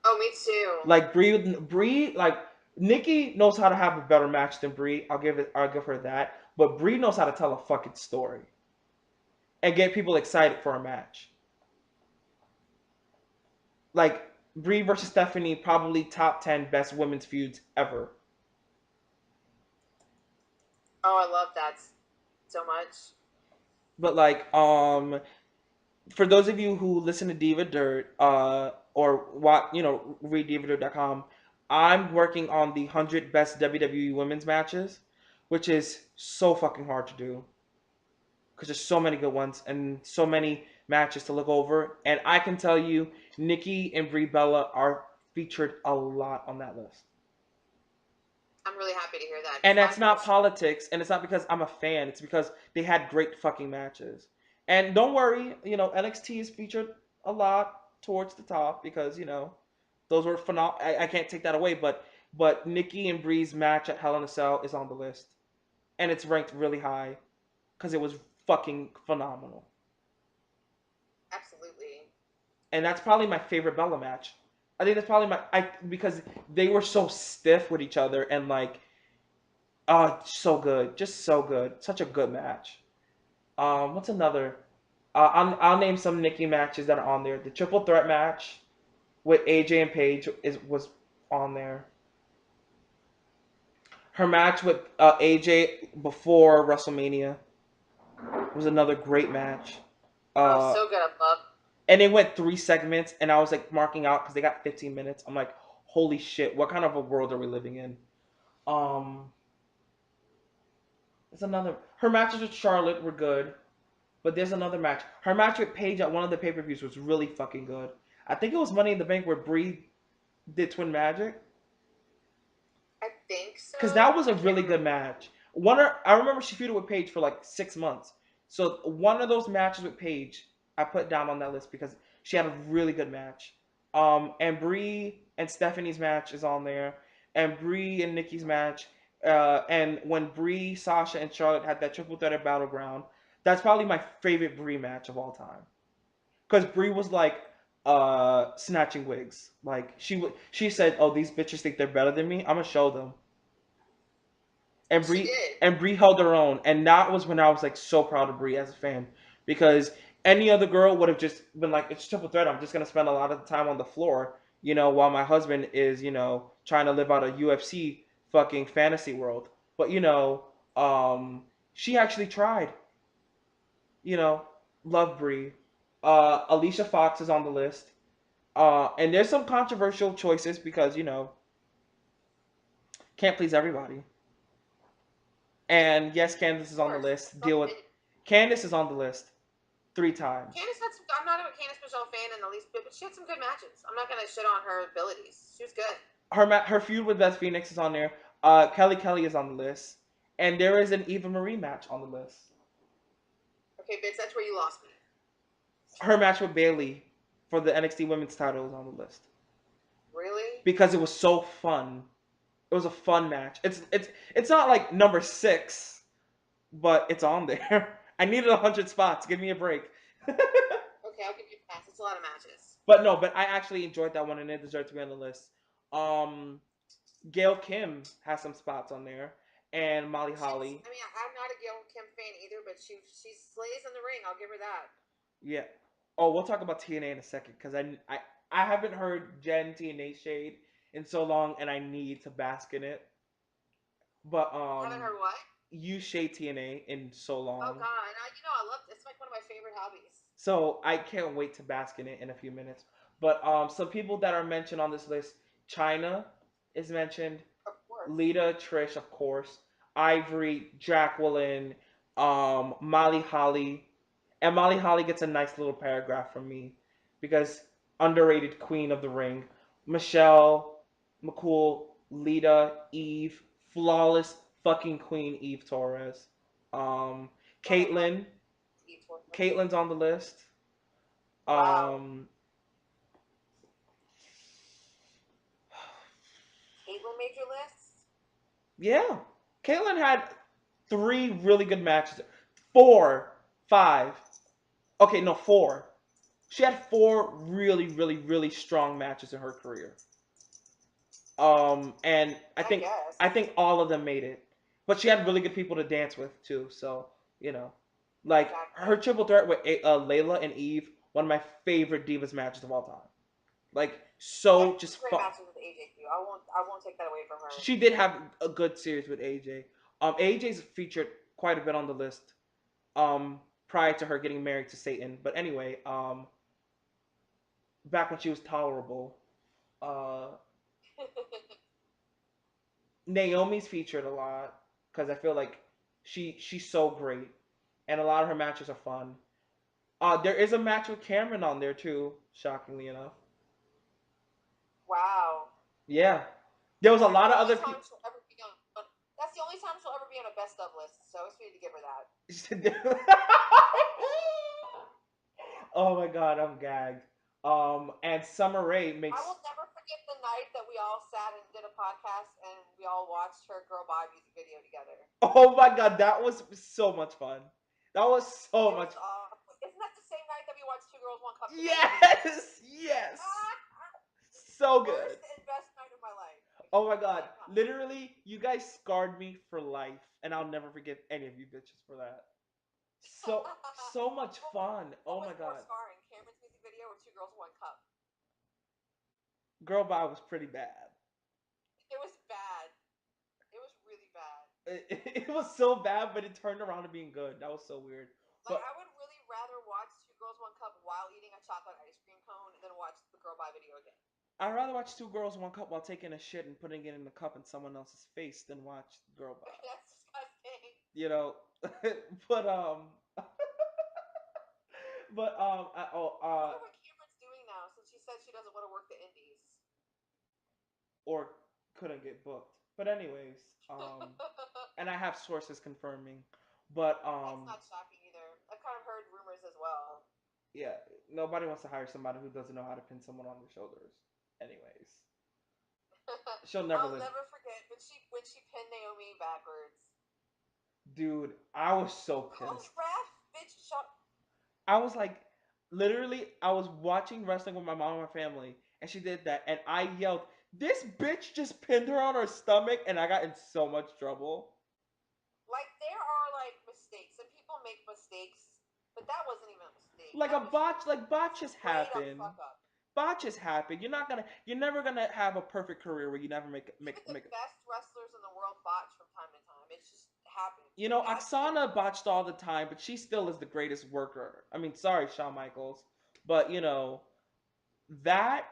Oh, me too. Like Brie, like Nikki knows how to have a better match than Brie. I'll give her that. But Brie knows how to tell a fucking story and get people excited for a match. Like Brie versus Stephanie, probably top 10 best women's feuds ever. Oh, I love that so much. But like, for those of you who listen to Diva Dirt, or what read DivaDirt.com, I'm working on the 100 best WWE women's matches, which is so fucking hard to do because there's so many good ones and so many matches to look over. And I can tell you, Nikki and Brie Bella are featured a lot on that list. I'm really happy to hear that. And that's not politics, and it's not because I'm a fan. It's because they had great fucking matches. And don't worry, NXT is featured a lot towards the top because those were phenomenal. I can't take that away, but Nikki and Bree's match at Hell in a Cell is on the list, and it's ranked really high because it was fucking phenomenal. Absolutely. And that's probably my favorite Bella match. I think that's probably because they were so stiff with each other and like, oh, so good, just so good, such a good match. What's another? I'll name some Nikki matches that are on there. The triple threat match with AJ and Paige was on there. Her match with AJ before WrestleMania was another great match. So good, I love. And they went 3 segments, and I was like marking out because they got 15 minutes. I'm like, holy shit, what kind of a world are we living in? There's another. Her matches with Charlotte were good, but there's another match. Her match with Paige at one of the pay-per-views was really fucking good. I think it was Money in the Bank where Brie did Twin Magic. I think so. Because that was a really good match. I remember she feuded with Paige for like 6 months. So one of those matches with Paige, I put down on that list because she had a really good match. And Brie and Stephanie's match is on there, and Brie and Nikki's match. And when Brie, Sasha, and Charlotte had that triple threat at Battleground, that's probably my favorite Brie match of all time. Because Brie was like snatching wigs. Like she said, "Oh, these bitches think they're better than me. I'm gonna show them." And Brie held her own, and that was when I was like so proud of Brie as a fan, because any other girl would have just been like, "It's triple threat. I'm just gonna spend a lot of the time on the floor, while my husband is, trying to live out a UFC fucking fantasy world." But she actually tried. Love Brie. Alicia Fox is on the list, and there's some controversial choices because can't please everybody. And yes, Candice is on the list. Candice is on the list 3 times. I'm not a Candice Michelle fan in the least bit, but she had some good matches. I'm not gonna shit on her abilities. She was good. Her feud with Beth Phoenix is on there. Kelly is on the list, and there is an Eva Marie match on the list. Okay, bitch, that's where you lost me. Her match with Bayley for the NXT Women's title is on the list. Really? Because it was so fun. It was a fun match. It's not like number 6, but it's on there. I needed 100 spots. Give me a break. Okay, I'll give you a pass. It's a lot of matches. But I actually enjoyed that one, and it deserved to be on the list. Gail Kim has some spots on there, and Molly Holly. I'm not a Gail Kim fan either, but she slays in the ring. I'll give her that. Yeah. Oh, we'll talk about TNA in a second because I haven't heard Jen TNA shade in so long, and I need to bask in it. But haven't heard what? You shade TNA in so long. Oh God, I love it's like one of my favorite hobbies. So I can't wait to bask in it in a few minutes. But some people that are mentioned on this list: Chyna is mentioned, of course. Lita, Trish, of course, Ivory, Jacqueline, Molly Holly, and Molly Holly gets a nice little paragraph from me because underrated queen of the ring. Michelle, McCool, Lita, Eve, flawless fucking queen Eve Torres. Caitlyn's on the list. Wow. Caitlyn made your list? Yeah. Caitlyn had 3 really good matches. 4, 5. Okay, no, 4. She had 4 really, really, really strong matches in her career. And I think all of them made it. But she had really good people to dance with too. So like her triple threat with Layla and Eve, one of my favorite Divas matches of all time. Like just great matches with AJ too. I won't take that away from her. She did have a good series with AJ. AJ's featured quite a bit on the list. Prior to her getting married to Satan. But anyway, back when she was tolerable. Naomi's featured a lot because I feel like she's so great, and a lot of her matches are fun. There is a match with Cameron on there too, shockingly enough. Wow. Yeah. There was a lot of other That's people. the only time she'll ever be on a best of list, so it's sweet to give her that. Oh my god, I'm gagged. And Summer Rae makes. I will never forget the night that we all sat and did a podcast and we all watched her Girl Bye music video together. Oh my god, that was so much fun. That was so much. Isn't that the same night that we watched Two Girls One Cup? Yes, yes, so good. Worst and best night of my life. Oh my god, literally, you guys scarred me for life, and I'll never forgive any of you bitches for that. So much fun. Oh my god. Scarring, Cameron's music video or Two Girls One Cup? Girl Bye was pretty bad. It was bad. It was really bad. It was so bad, but it turned around to being good. That was so weird. Like, I would really rather watch Two Girls One Cup while eating a chocolate ice cream cone than watch the Girl Bye video again. I'd rather watch Two Girls One Cup while taking a shit and putting it in the cup in someone else's face than watch Girl Bye. That's disgusting. You know, but I wonder what Cameron's doing now since she said she doesn't want to work the indies. Or couldn't get booked. But anyways, and I have sources confirming. But that's not shocking either. I've kind of heard rumors as well. Yeah, nobody wants to hire somebody who doesn't know how to pin someone on their shoulders. Anyways, she'll never. I'll never forget when she pinned Naomi backwards. Dude, I was so pissed. Oh, Raph, bitch, shut. I was like, literally, I was watching wrestling with my mom and my family, and she did that, and I yelled, "This bitch just pinned her on her stomach," and I got in so much trouble. Like, there are, like, mistakes, and people make mistakes, but that wasn't even a mistake. Like that a botch, like botches happen. Fuck up. Botches happen. You're never gonna have a perfect career where you never make the best wrestlers in the world botch from time to time. It's just happens. You know, Oksana botched all the time, but she still is the greatest worker. I mean, sorry, Shawn Michaels, but you know, that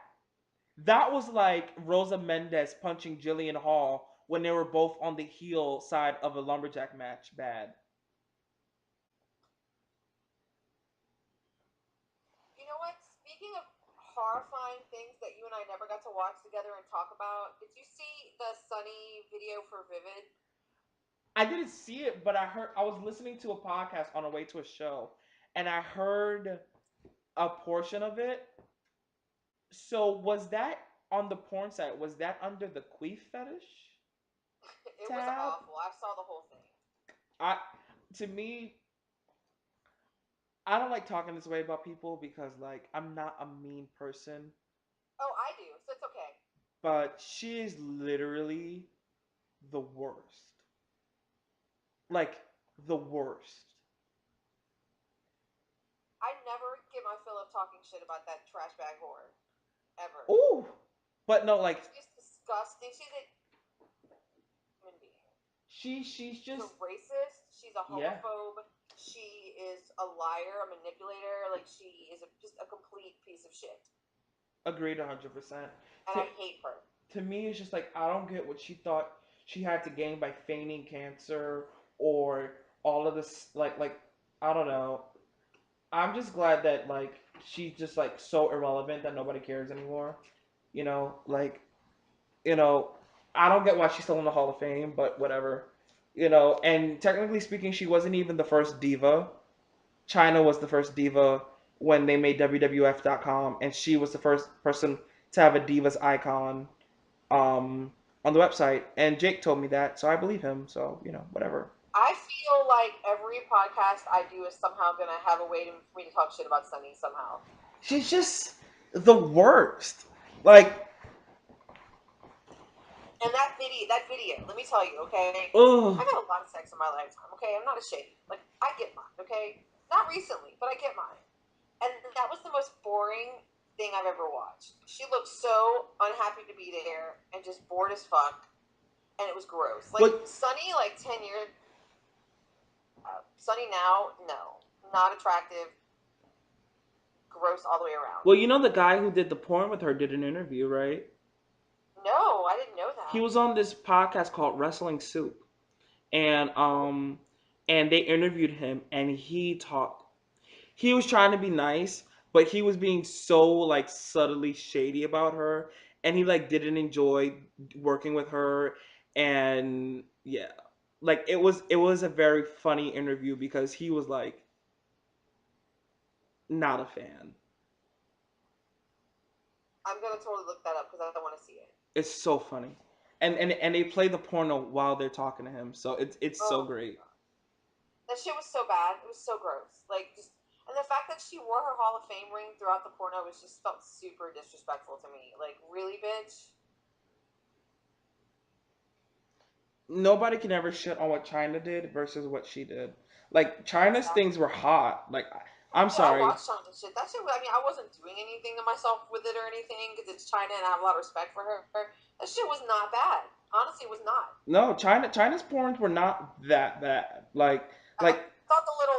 was like Rosa Mendez punching Jillian Hall when they were both on the heel side of a lumberjack match. Bad. You know what? Speaking of horrifying things that you and I never got to watch together and talk about, did you see the Sunny video for Vivid? I didn't see it, but I was listening to a podcast on the way to a show, and I heard a portion of it. So was that on the porn site? Was that under the queef fetish? It was awful. I saw the whole thing. To me, I don't like talking this way about people because, like, I'm not a mean person. Oh, I do, so it's okay. But she is literally the worst. Like, the worst. I never get my fill of talking shit about that trash bag whore. Ever. Ooh! But no, like... She's disgusting. She's a human being. She's just... a racist. She's a homophobe. Yeah. She is a liar, a manipulator. Like, she is just a complete piece of shit. Agreed 100%. And I hate her. To me, it's just like, I don't get what she thought she had to gain by feigning cancer or all of this, like, I don't know. I'm just glad that, like, she's just, like, so irrelevant that nobody cares anymore. You know, like, you know, I don't get why she's still in the Hall of Fame, but whatever. You know, and technically speaking, she wasn't even the first diva. China was the first diva when they made WWF.com, and she was the first person to have a Divas icon on the website. And Jake told me that, so I believe him. So, you know, whatever. I feel like every podcast I do is somehow going to have a way for me to talk shit about Sunny somehow. She's just the worst. Like... And that video, let me tell you, okay? Ugh. I got a lot of sex in my lifetime, okay? I'm not ashamed. Like, I get mine, okay? Not recently, but I get mine. And that was the most boring thing I've ever watched. She looked so unhappy to be there and just bored as fuck. And it was gross. Like, Sunny, like, 10 years... Sunny now, no. Not attractive. Gross all the way around. Well, you know the guy who did the porn with her did an interview, right? No, I didn't know that. He was on this podcast called Wrestling Soup. And they interviewed him, and he talked. He was trying to be nice, but he was being so, like, subtly shady about her. and he like didn't enjoy working with her, and yeah, like it was a very funny interview because he was like not a fan. I'm gonna totally look that up because I want to see it. It's so funny, and they play the porno while they're talking to him, so it's so Oh, great. that shit was so bad. It was so gross. Like just, and the fact that she wore her Hall of Fame ring throughout the porno was just felt super disrespectful to me. Like, really, bitch? Nobody can ever shit on what China did versus what she did. Like China's things were hot. Like I'm Oh, I sorry. watched China shit. That shit. I mean, I wasn't doing anything to myself with it or anything because it's China and I have a lot of respect for her. That shit was not bad. Honestly, it was not. No, China's porns were not that bad. I Like thought the little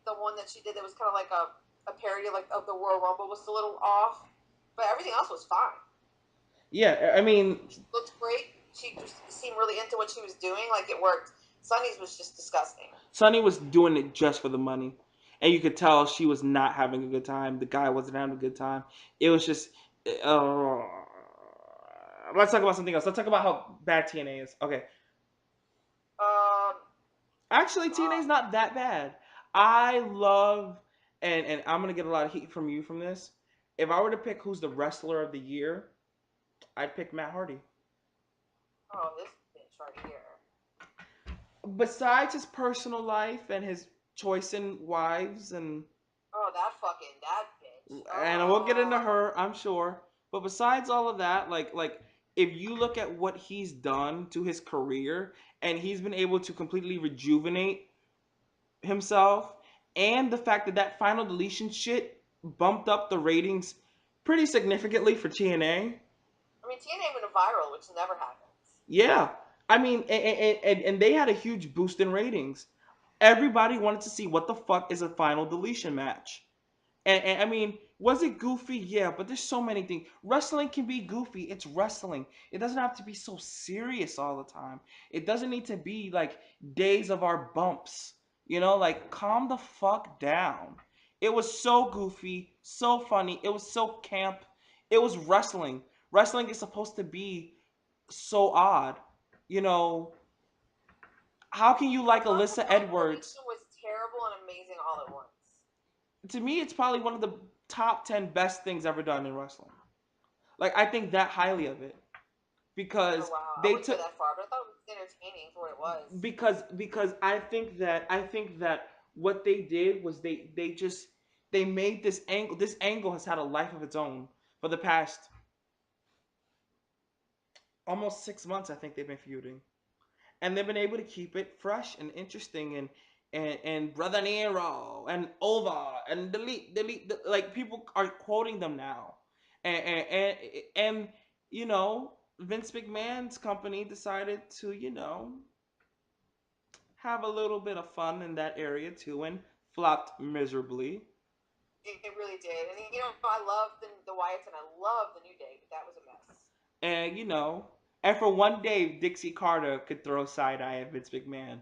the one that she did that was kind of like a parody like of the Royal Rumble was a little off, but everything else was fine. yeah, I mean, She looked great. She just seemed really into what she was doing. Like it worked. Sunny's was just disgusting. Sunny was doing it just for the money, and you could tell she was not having a good time. The guy wasn't having a good time. It was just. Uh, let's talk about something else. Let's talk about how bad TNA is. Okay, Um, actually, TNA God. is not that bad. I love, and I'm gonna get a lot of heat from you from this. If I were to pick who's the wrestler of the year, I'd pick Matt Hardy. Oh, this bitch right here. Besides his personal life and his choice in wives Oh, that bitch. and we'll get into Oh. her, I'm sure. But besides all of that, like if you look at what he's done to his career and he's been able to completely rejuvenate himself, and the fact that that final deletion shit bumped up the ratings pretty significantly for TNA. I mean, TNA went viral, which never happens. Yeah. I mean, and they had a huge boost in ratings. Everybody wanted to see what the fuck is a final deletion match. And I mean, was it goofy? Yeah, but there's so many things. Wrestling can be goofy. It's wrestling. It doesn't have to be so serious all the time. It doesn't need to be like days of our bumps. Like calm the fuck down. It was so goofy, so funny. It was so camp. It was wrestling. Wrestling is supposed to be so odd. You know, how can you like Final Alyssa Edwards? Deletion was terrible and amazing all at once. To me, it's probably one of the top 10 best things ever done in wrestling. Like, I think that highly of it Oh because wow, I they wouldn't go took that far, but I thought it was entertaining for what it was. because I think that what they did was they made this angle. This angle has had a life of its own for the past almost 6 months. I think they've been feuding, and they've been able to keep it fresh and interesting and Brother Nero and Ova and delete, like people are quoting them now, and you know Vince McMahon's company decided to have a little bit of fun in that area too and flopped miserably. It really did, and I love the Wyatts and I love the New Day, but that was a mess. And and for one day Dixie Carter could throw side eye at Vince McMahon,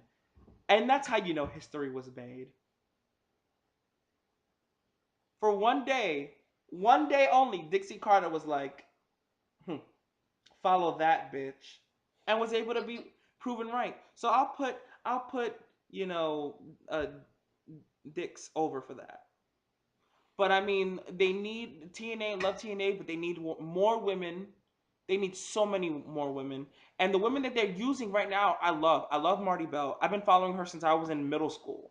and that's how history was made. For one day only, Dixie Carter was like, hmm, follow that bitch, and was able to be proven right. So I'll put you know uh, Dix over for that. But I mean, they need TNA. Love TNA, but they need more women. They need so many more women, and the women that they're using right now, I love. I love Marty Bell. I've been following her since I was in middle school,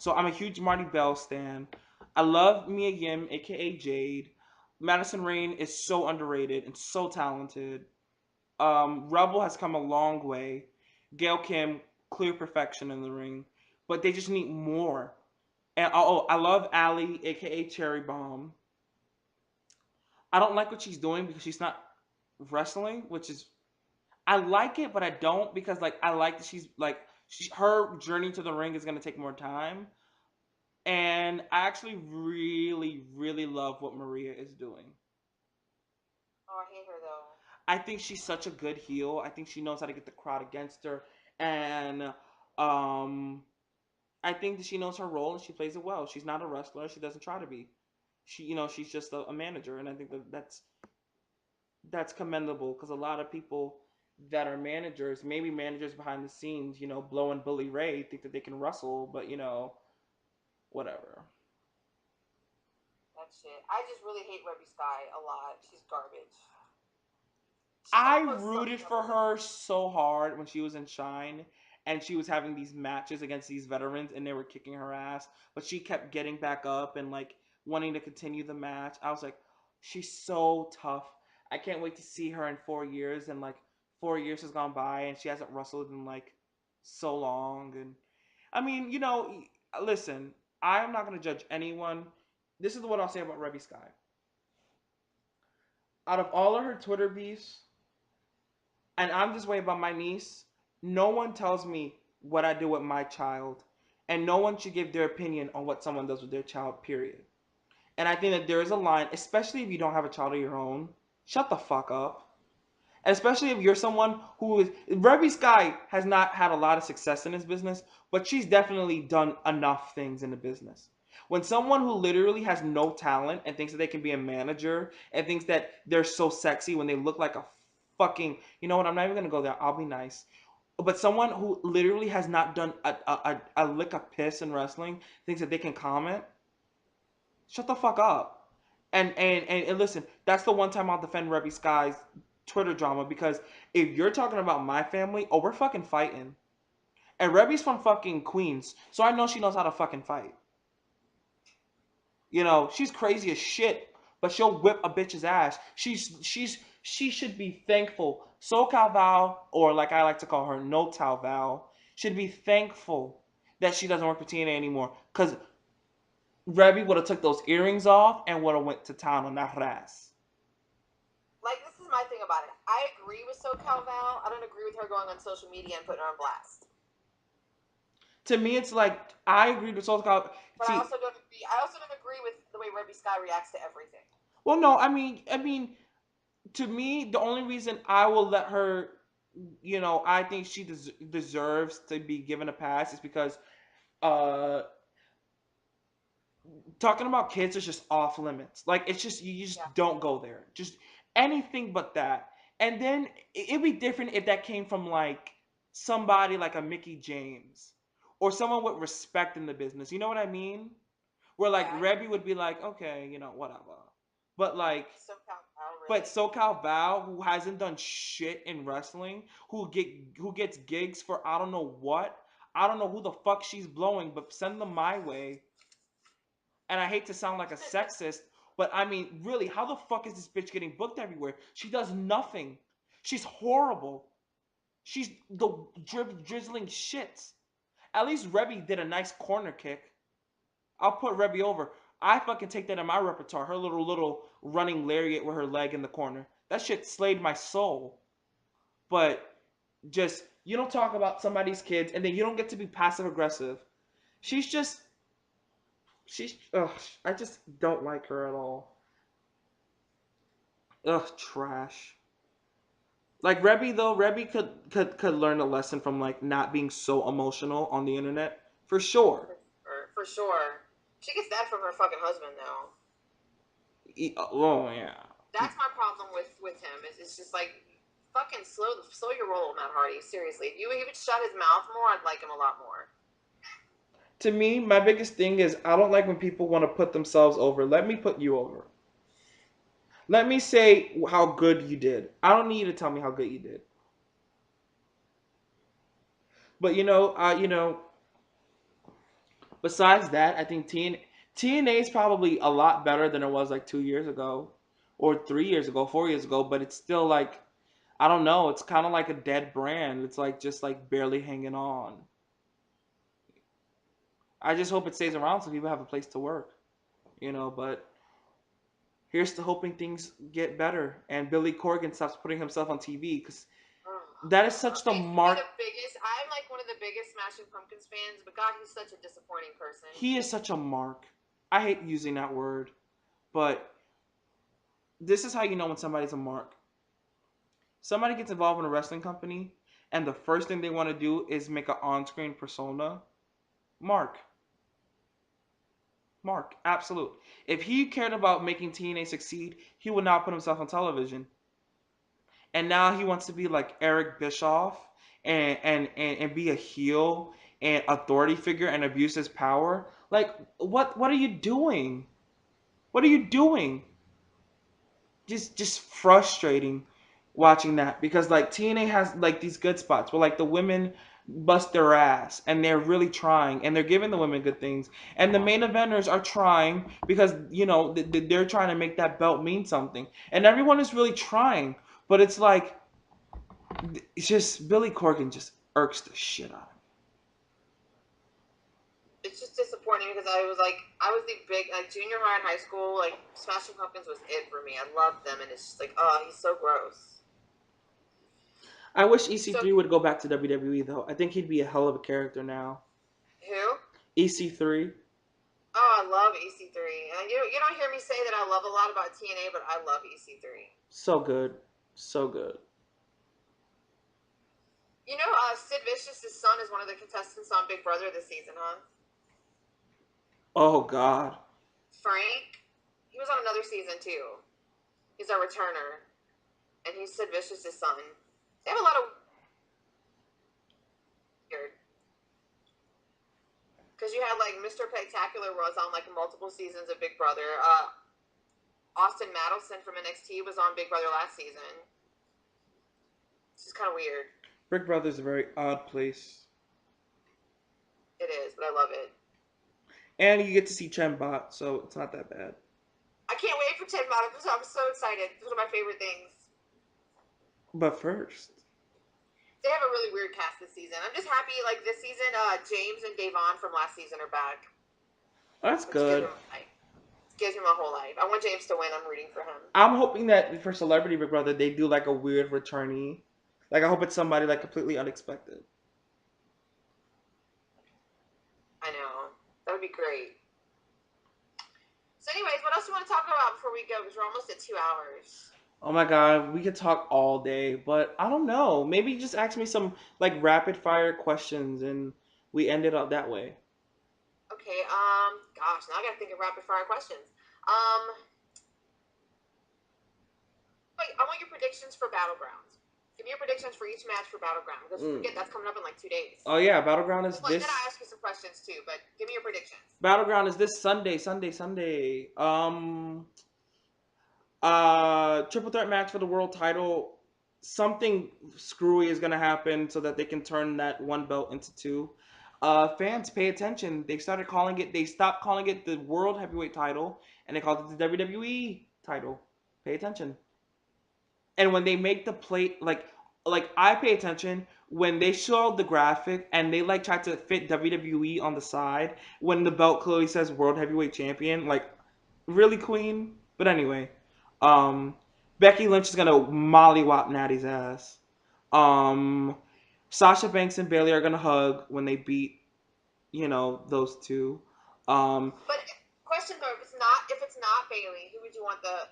so I'm a huge Marty Bell stan. I love Mia Yim, aka Jade. Madison Rain is so underrated and so talented. Rebel has come a long way. Gail Kim, clear perfection in the ring, but they just need more. And I love Allie, aka Cherry Bomb. I don't like what she's doing because she's not wrestling, which is I like it, but I don't because like I like that she's like her journey to the ring is gonna take more time. And I actually really, really love what Maria is doing. Oh, I hate her though. I think she's such a good heel. I think she knows how to get the crowd against her, and um, I think that she knows her role and she plays it well. She's not a wrestler. She doesn't try to be. She's just a manager, and I think that's commendable because a lot of people that are managers, maybe managers behind the scenes, blowing Bully Ray, think that they can wrestle, but whatever. That shit. I just really hate Rebby Sky a lot. She's garbage. She's I almost so rooted for her so hard when she was in Shine and she was having these matches against these veterans and they were kicking her ass, but she kept getting back up and like wanting to continue the match. I was like, she's so tough. I can't wait to see her in 4 years, and like 4 years has gone by and she hasn't wrestled in like so long. And I mean, listen, I am not going to judge anyone. This is what I'll say about Rebby Sky. Out of all of her Twitter beefs, and I'm just waiting about my niece. No one tells me what I do with my child, and no one should give their opinion on what someone does with their child, period. And I think that there is a line, especially if you don't have a child of your own, shut the fuck up. And especially if you're someone who is. Rebby Sky has not had a lot of success in this business, but she's definitely done enough things in the business. When someone who literally has no talent and thinks that they can be a manager and thinks that they're so sexy when they look like a fucking. You know what? I'm not even going to go there. I'll be nice. But someone who literally has not done a lick of piss in wrestling thinks that they can comment, shut the fuck up. And listen, that's the one time I'll defend Rebby Sky's Twitter drama, because if you're talking about my family, oh, we're fucking fighting. And Rebby's from fucking Queens, so I know she knows how to fucking fight. She's crazy as shit, but she'll whip a bitch's ass. She should be thankful. SoCal Val, or like I like to call her, No Tal Val, should be thankful that she doesn't work for TNA anymore, because Rebby would have took those earrings off and would have went to town on that ass. Like, this is my thing about it. I agree with SoCal Val. I don't agree with her going on social media and putting her on blast. To me, it's like, I agree with SoCal. But I also don't agree with the way Rebby Sky reacts to everything. Well, no, I mean, to me, the only reason I will let her, I think she deserves to be given a pass is because talking about kids is just off limits. Like, it's just, you just don't go there. Just anything but that. And then it'd be different if that came from like somebody like a Mickey James or someone with respect in the business. You know what I mean? Where like Rebby would be like, okay, whatever. But like, SoCal Val, who hasn't done shit in wrestling, who gets gigs for I don't know what, I don't know who the fuck she's blowing, but send them my way. And I hate to sound like a sexist, but I mean, really, how the fuck is this bitch getting booked everywhere? She does nothing. She's horrible. She's the drizzling shits. At least Rebby did a nice corner kick. I'll put Rebby over. I fucking take that in my repertoire. Her little running lariat with her leg in the corner. That shit slayed my soul. But just, you don't talk about somebody's kids and then you don't get to be passive aggressive. I just don't like her at all. Ugh, trash. Like Rebby though, Rebby could learn a lesson from like not being so emotional on the internet. For sure. For sure. She gets that from her fucking husband though. Oh yeah. That's my problem with him. It's just like, fucking slow your roll, Matt Hardy. Seriously, if he would shut his mouth more, I'd like him a lot more. To me, my biggest thing is I don't like when people want to put themselves over. Let me put you over. Let me say how good you did. I don't need you to tell me how good you did. But besides that, I think TNA is probably a lot better than it was like 2 years ago, or 3 years ago, 4 years ago. But it's still like, I don't know. It's kind of like a dead brand. It's like just like barely hanging on. I just hope it stays around so people have a place to work, but here's to hoping things get better and Billy Corgan stops putting himself on TV, because that is such the mark. I'm like one of the biggest Smashing Pumpkins fans, but God, he's such a disappointing person. He is such a mark. I hate using that word, but this is how you know when somebody's a mark. Somebody gets involved in a wrestling company, and the first thing they want to do is make an on-screen persona. Mark, absolute. If he cared about making TNA succeed, he would not put himself on television. and now he wants to be like Eric Bischoff and be a heel and authority figure and abuse his power. Like, what are you doing? What are you doing? Just frustrating watching that, because like TNA has like these good spots where like the women bust their ass and they're really trying and they're giving the women good things, and the main eventers are trying because they're trying to make that belt mean something, and everyone is really trying, but it's like it's just Billy Corgan just irks the shit out of me. It's just disappointing because I was the big like junior high and high school, like Smashing Pumpkins was it for me. I loved them, and it's just like, oh, he's so gross. I wish So EC3 would go back to WWE though. I think he'd be a hell of a character now. who? EC3. Oh, I love EC3. And you don't hear me say that I love a lot about TNA, but I love EC3. So good. So good. You know, Sid Vicious's son is one of the contestants on Big Brother this season, huh? Oh God. Frank. He was on another season too. He's a returner, and he's Sid Vicious's son. They have a lot of weird. Because you had like Mr. Spectacular was on like multiple seasons of Big Brother. Austin Madelson from NXT was on Big Brother last season. This is kind of weird. Big Brother's a very odd place. It is, but I love it. And you get to see Chen Bot, so it's not that bad. I can't wait for Chen Bot. I'm so excited. It's one of my favorite things. But first, they have a really weird cast this season. I'm just happy, like, this season, James and Davon from last season are back. That's good. Gives me my whole life. I want James to win. I'm rooting for him. I'm hoping that for Celebrity Big Brother, they do, like, a weird returnee. Like, I hope it's somebody, like, completely unexpected. I know. That would be great. So anyways, what else do you want to talk about before we go? Because we're almost at 2 hours. Oh my God, we could talk all day, but I don't know. Maybe just ask me some like rapid fire questions and we end it up that way. Okay, gosh, now I gotta think of rapid fire questions. Wait, I want your predictions for Battlegrounds. Give me your predictions for each match for Battleground, because forget that's coming up in like 2 days. Oh yeah, Battleground is this. I'm gonna ask you some questions too, but give me your predictions. Battleground is this Sunday. Triple threat match for the world title. Something screwy is gonna happen so that they can turn that one belt into two. Fans, pay attention. They stopped calling it the world heavyweight title and they called it the WWE title. Pay attention. And when they make the plate, like I pay attention when they show the graphic and they like try to fit WWE on the side when the belt clearly says world heavyweight champion. Like, really, Queen? But anyway, Becky Lynch is gonna mollywop Natty's ass. Sasha Banks and Bayley are gonna hug when they beat, those two. But question though, if it's not Bayley, who would you want the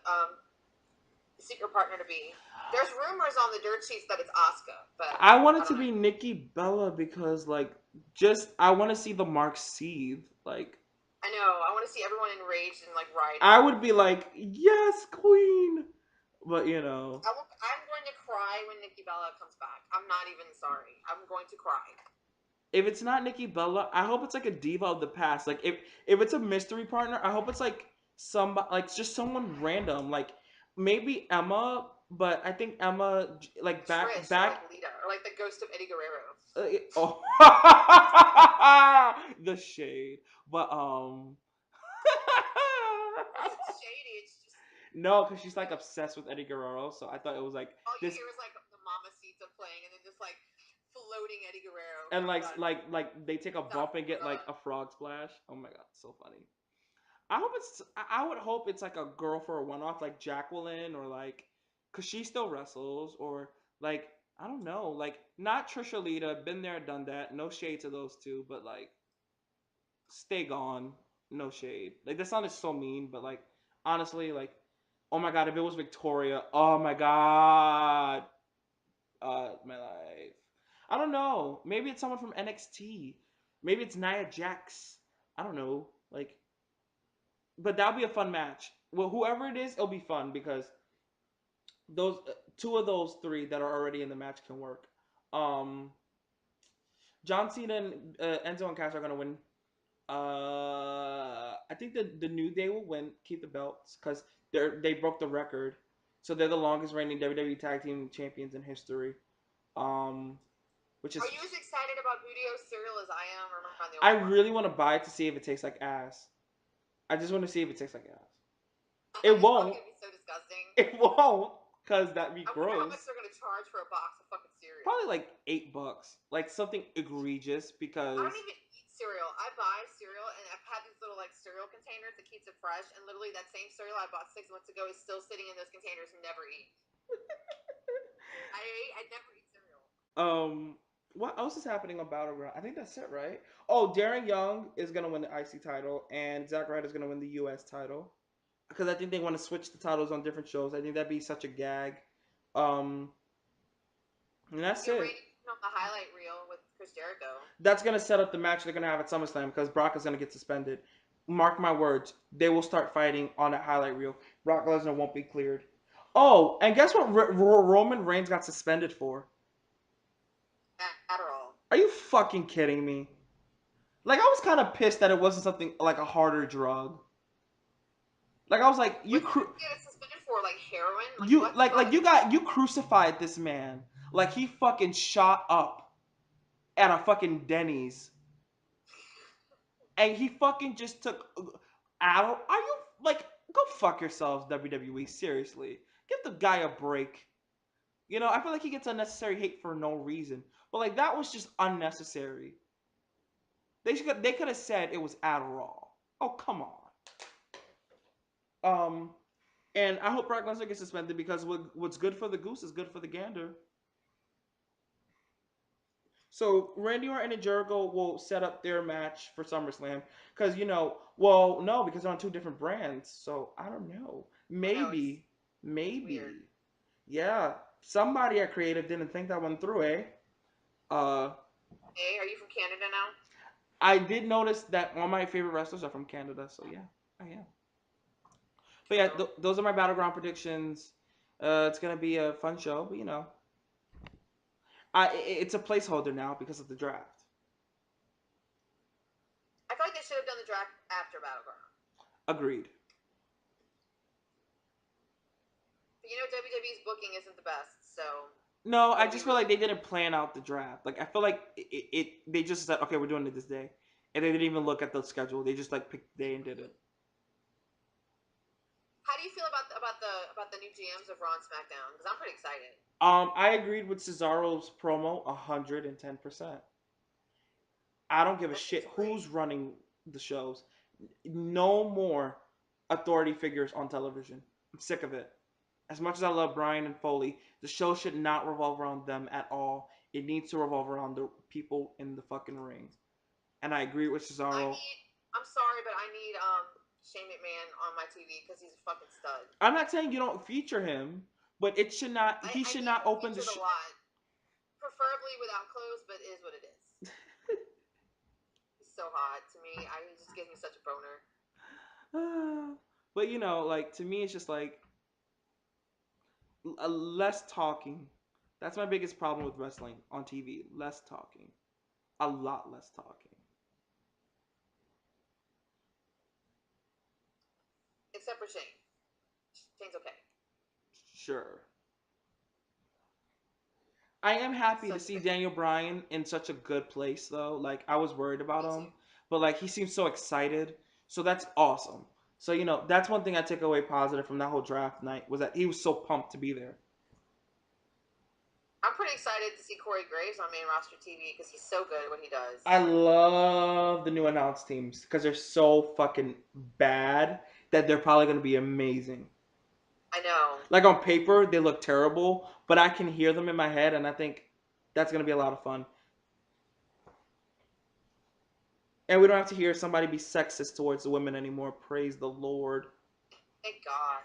secret partner to be? There's rumors on the dirt sheets that it's Asuka, but I want it to be Nikki Bella because I want to see the marks seethe. Like, I know, I want to see everyone enraged and like riding. I would be like, yes, Queen. But I'm going to cry when Nikki Bella comes back. I'm not even sorry. I'm going to cry. If it's not Nikki Bella, I hope it's like a diva of the past. Like if it's a mystery partner, I hope it's like just someone random. Like maybe Emma, but I think Emma like back Trish, back like Lita, or like the ghost of Eddie Guerrero. The shade, but It's shady. It's just no, because she's like obsessed with Eddie Guerrero. So I thought it was like all you hear is like the Mamacita playing, and then just like floating Eddie Guerrero. And like they take a bump and get like a frog splash. Oh my God, so funny. I would hope it's like a girl for a one-off, like Jacqueline, or like, cause she still wrestles, or like, I don't know, like not Trisha Lita, been there, done that. No shade to those two, but like, stay gone. No shade. Like that sounded so mean, but like honestly, like, oh my God, if it was Victoria, oh my God, my life. I don't know. Maybe it's someone from NXT. Maybe it's Nia Jax. I don't know. Like, but that'll be a fun match. Well, whoever it is, it'll be fun because those two of those three that are already in the match can work. Um, John Cena and Enzo and Cass are gonna win. I think the New Day will win, keep the belts because they broke the record, so they're the longest reigning WWE Tag Team Champions in history. Um, which is Are you as excited about Budio cereal as I am, or am I the I only one? really want to buy it to see if it tastes like ass. I just want to see if it tastes like ass. It It's probably won't. gonna be so disgusting. It won't, cause that'd be I wonder how gross. much they're gonna charge for a box of fucking cereal. Probably like $8, like something egregious. Because I don't even eat cereal. I buy cereal, and I've had these little like cereal containers that keeps it fresh. And literally, that same cereal I bought 6 months ago is still sitting in those containers and never eat. I never eat cereal. what else is happening on Battleground? I think that's it, right? Oh, Darren Young is gonna win the IC title, and Zack Ryder is gonna win the US title. Because I think they want to switch the titles on different shows. I think that'd be such a gag. Um, and that's Get it. ready on the highlight reel with Chris Jericho. That's gonna set up the match they're gonna have at SummerSlam because Brock is gonna get suspended. Mark my words, they will start fighting on that highlight reel. Brock Lesnar won't be cleared. Oh, and guess what? Roman Reigns got suspended for. Adderall. Are you fucking kidding me? Like, I was kind of pissed that it wasn't something like a harder drug. Like, I was like, What did you get suspended for? Like heroin? you crucified this man. Like, he fucking shot up at a fucking Denny's, and he fucking just took Adderall. Are you like, go fuck yourselves, WWE? Seriously, give the guy a break. You know, I feel like he gets unnecessary hate for no reason, but like that was just unnecessary. They could have said it was Adderall. Oh, come on. And I hope Brock Lesnar gets suspended because what's good for the goose is good for the gander. So Randy Orton and Jericho will set up their match for SummerSlam because no, because they're on two different brands. So I don't know. Maybe, weird. yeah. Somebody at Creative didn't think that one through, eh? Hey, are you from Canada now? I did notice that all my favorite wrestlers are from Canada, so yeah, I am. But yeah, those are my Battleground predictions. It's gonna be a fun show, but it's a placeholder now because of the draft. I feel like they should have done the draft after Battleground. Agreed. But WWE's booking isn't the best, so. No, I just feel like they didn't plan out the draft. Like I feel like they just said, okay, we're doing it this day, and they didn't even look at the schedule. They just like picked the day and did it. How do you feel about the new GMs of Raw and SmackDown? Because I'm pretty excited. I agreed with Cesaro's promo 110%. I don't give a shit who's running the shows. No more authority figures on television. I'm sick of it. As much as I love Bryan and Foley, the show should not revolve around them at all. It needs to revolve around the people in the fucking ring. And I agree with Cesaro. I'm sorry, but I need Shane McMahon on my TV because he's a fucking stud. I'm not saying you don't feature him, but it should not. He should not open the show. Preferably without clothes, but it is what it is. He's so hot to me. He just gives me such a boner. But like to me, it's just like less talking. That's my biggest problem with wrestling on TV. Less talking. A lot less talking. Except for Shane. Shane's okay. Sure. I am happy to see Daniel Bryan in such a good place, though. Like, I was worried about him. But, like, he seems so excited. So that's awesome. So, that's one thing I took away positive from that whole draft night was that he was so pumped to be there. I'm pretty excited to see Corey Graves on main roster TV because he's so good at what he does. I love the new announced teams because they're so fucking bad that they're probably going to be amazing. I know. Like on paper, they look terrible, but I can hear them in my head, and I think that's going to be a lot of fun. And we don't have to hear somebody be sexist towards the women anymore. Praise the Lord. Thank God.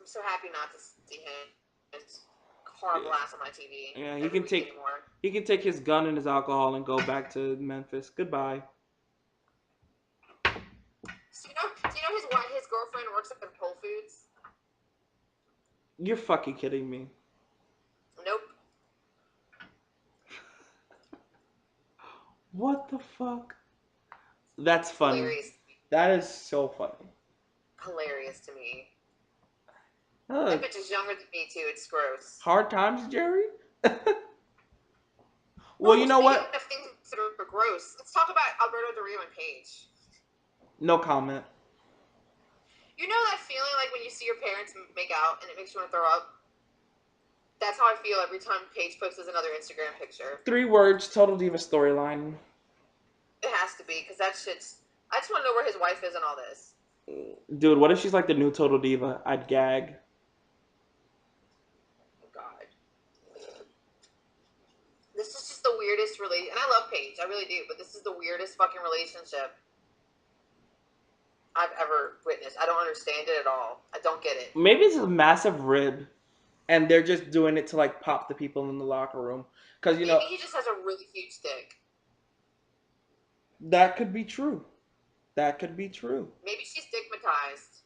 I'm so happy not to see him. It's horrible ass on my TV. Yeah, he can take his gun and his alcohol and go back to Memphis. Goodbye. So, his girlfriend works at Whole Foods? You're fucking kidding me. Nope. What the fuck? That's It's funny. hilarious. That is so funny. Hilarious to me. Uh, That bitch is younger than me too. It's gross. hard times, Jerry? Well, Oh, you know speaking what? of things that are gross, let's talk about Alberto Del Rio and Paige. No comment. You know that feeling like when you see your parents make out and it makes you want to throw up? That's how I feel every time Paige posts another Instagram picture. 3 words, Total Diva storyline. It has to be, because that shit's... I just want to know where his wife is in all this. Dude, what if she's like the new Total Diva? I'd gag. Oh, God. This is just the weirdest relationship. And I love Paige, I really do, but this is the weirdest fucking relationship I've ever witnessed. I don't understand it at all. I don't get it. Maybe it's a massive rib, and they're just doing it to like pop the people in the locker room. Because, you know, Maybe he just has a really huge dick. that could be true. That could be true. Maybe she's stigmatized.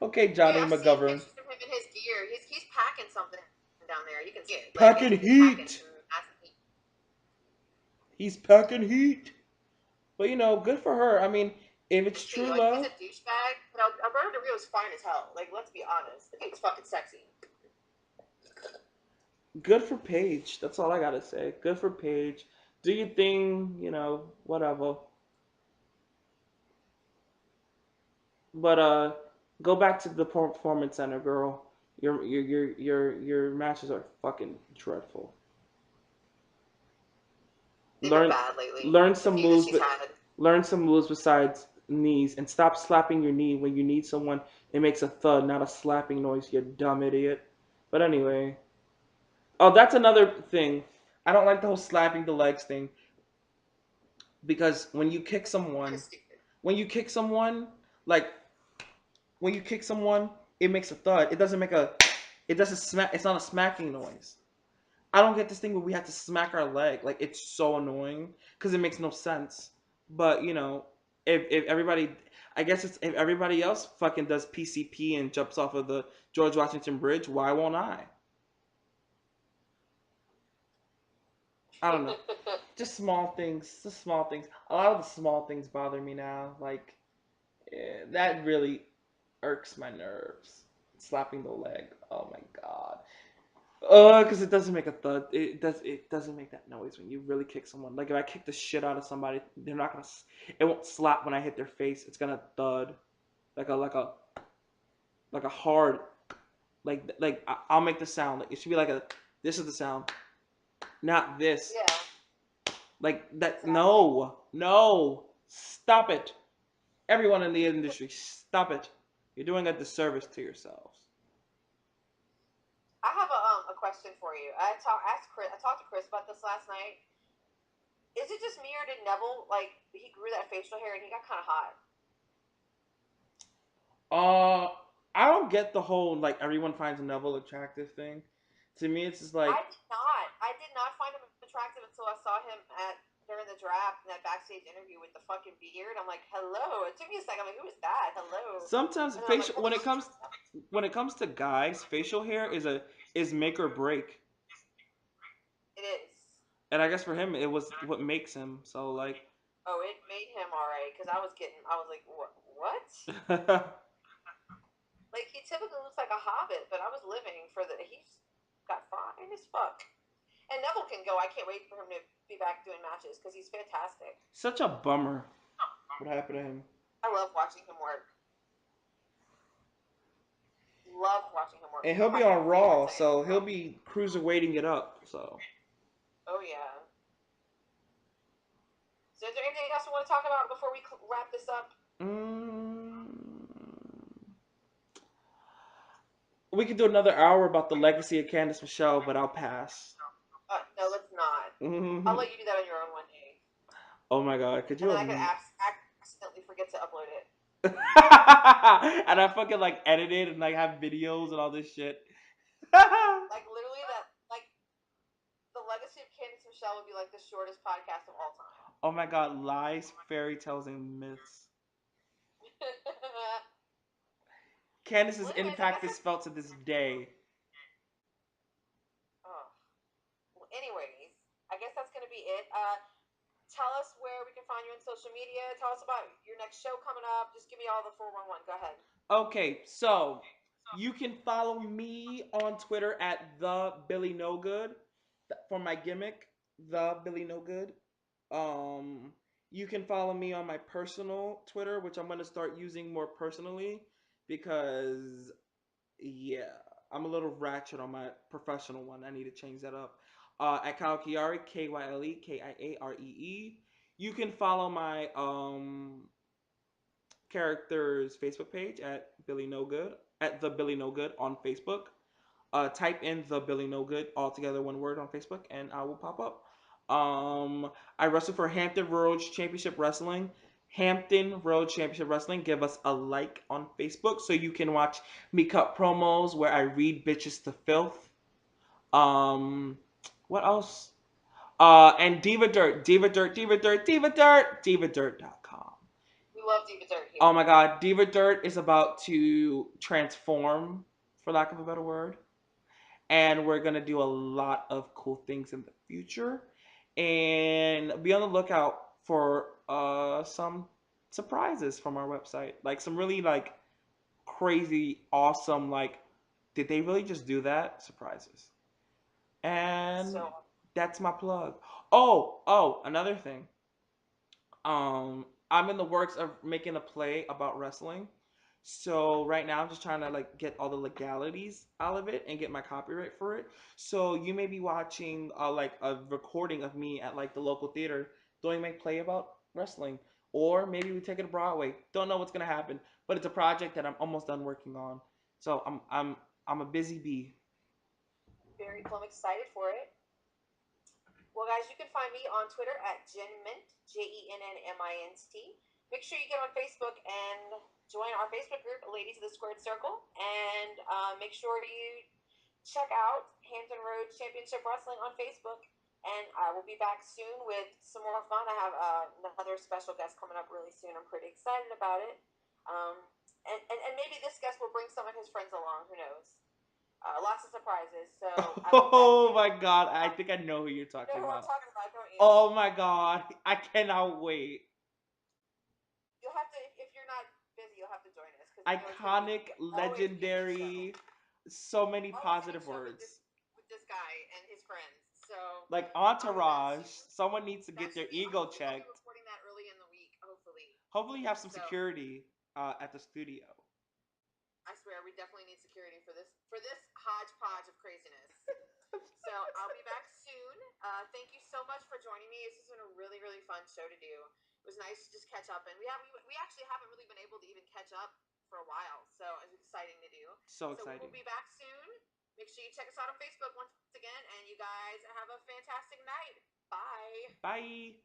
Okay, Johnny Yeah, I've seen McGovern. pictures of him in his gear. He's packing something down there. You can see it. Packing Like, heat. packing heat. He's packing heat. But, you know, good for her. I mean, if it's See, true like, love, he's a douchebag, but Alberto Del Rio is fine as hell. Like, let's be honest. The dude's fucking sexy. good for Paige. That's all I gotta say. Good for Paige. Do your thing, you know, whatever. But go back to the performance center, girl. Your matches are fucking dreadful. They've been Learn bad lately. learn The some few that moves, she's but had. learn some moves besides knees, and stop slapping your knee when you need someone. It makes a thud, not a slapping noise. You dumb idiot. But anyway, oh, that's another thing. I don't like the whole slapping the legs thing because Kind of stupid. when you kick someone, like when you kick someone, it makes a thud. It doesn't smack. It's not a smacking noise. I don't get this thing where we have to smack our leg. Like, it's so annoying because it makes no sense. But, you know, if everybody, I guess it's if everybody else fucking does PCP and jumps off of the George Washington Bridge, why won't I? I don't know. Just small things. Just small things. A lot of the small things bother me now. Like, that really irks my nerves. Slapping the leg. Oh my god. Because it doesn't make a thud. It doesn't make that noise when you really kick someone. Like if I kick the shit out of somebody, they're not gonna. It won't slap when I hit their face. It's gonna thud, like a hard, I'll make the sound. Like it should be like a. This is the sound, not this. Yeah. Like that. Exactly. No, stop it. Everyone in the industry, stop it. You're doing a disservice to yourselves. I have a question for you. I talked to Chris about this last night. Is it just me or did Neville, like, he grew that facial hair and he got kind of hot? I don't get the whole like everyone finds Neville attractive thing. To me, it's just like I did not. I did not find him attractive until I saw him during the draft in that backstage interview with the fucking beard. I'm like, hello. It took me a second. I'm like, who is that? Hello. sometimes And then I'm facial like, when it comes to guys, facial hair is make or break. it is. And I guess for him, it was what makes him. So like, Oh, it made him all right because I was like, what? Like he typically looks like a hobbit, but I was living for he's got fine as fuck. And Neville can go. I can't wait for him to be back doing matches because he's fantastic. such a bummer. What happened to him? I love watching him work. Love watching him work. And he'll be on Raw, so he'll be cruiserweighting it up. So. Oh yeah. So is there anything else we want to talk about before we wrap this up? We could do another hour about the legacy of Candice Michelle, but I'll pass. No, let's not. I'll let you do that on your own one day. Oh my god, could you? And then I could accidentally forget to upload it. And I fucking like edit it and like have videos and all this shit. Like literally like the legacy of Candice Michelle would be like the shortest podcast of all time. Oh my god, lies, fairy tales, and myths. Candace's Well, anyways, I guess impact is that's. felt to this day. Oh. Well, anyways, I guess that's gonna be it. Tell us where we can find you on social media. Tell us about your next show coming up. Just give me all the 411. Go ahead. Okay, so you can follow me on Twitter at the Billy No Good for my gimmick, the Billy No Good. Um, you can follow me on my personal Twitter, which I'm gonna start using more personally because yeah, I'm a little ratchet on my professional one. I need to change that up. At Kyle Kiare, KYLE KIAREE. You can follow my character's Facebook page at Billy No Good at the Billy No Good on Facebook. Type in the Billy No Good all together one word on Facebook, and I will pop up. I wrestle for Hampton Roads Championship Wrestling. Hampton Roads Championship Wrestling. Give us a like on Facebook so you can watch me cut promos where I read bitches to filth. Um, what else? And Diva Dirt, Diva Dirt, Diva Dirt, Diva Dirt, DivaDirt.com. We love Diva Dirt here. Oh my god, Diva Dirt is about to transform, for lack of a better word. And we're gonna do a lot of cool things in the future. And be on the lookout for some surprises from our website. Like some really like crazy, awesome, like, did they really just do that? Surprises. And So, that's my plug. Oh, another thing. I'm in the works of making a play about wrestling. So right now I'm just trying to like get all the legalities out of it and get my copyright for it. So you may be watching like a recording of me at like the local theater doing my play about wrestling, or maybe we take it to Broadway. Don't know what's gonna happen, but it's a project that I'm almost done working on. So I'm a busy bee. very cool. I'm excited for it. Well, guys, you can find me on Twitter at JennMint, JENNMINT. Make sure you get on Facebook and join our Facebook group, Ladies of the Squared Circle. And make sure you check out Hampton Roads Championship Wrestling on Facebook. And I will be back soon with some more fun. I have another special guest coming up really soon. I'm pretty excited about it. Um, and maybe this guest will bring some of his friends along. Who knows? Lots of surprises. So I will be back Oh soon. my god, I think I know who you're You know talking who I'm about. talking about, don't you? Oh my god, I cannot wait. You'll have to, if you're not busy, you'll have to join us because you know it's gonna be Iconic, always be a good show. legendary, so many Always a good positive show words. with this guy and his friends. So Like I'll be back Entourage, soon. someone needs to get their Actually, ego I'll be checked. recording that early in the week, hopefully. Hopefully, you have some So security at the studio. I swear we definitely need security for this hodgepodge of craziness. So I'll be back soon. Thank you so much for joining me. This has been a really fun show to do. It was nice to just catch up, and we actually haven't really been able to even catch up for a while. So it's exciting to do. So So we will exciting. be back soon. Make sure you check us out on Facebook once again, and you guys have a fantastic night. Bye. Bye.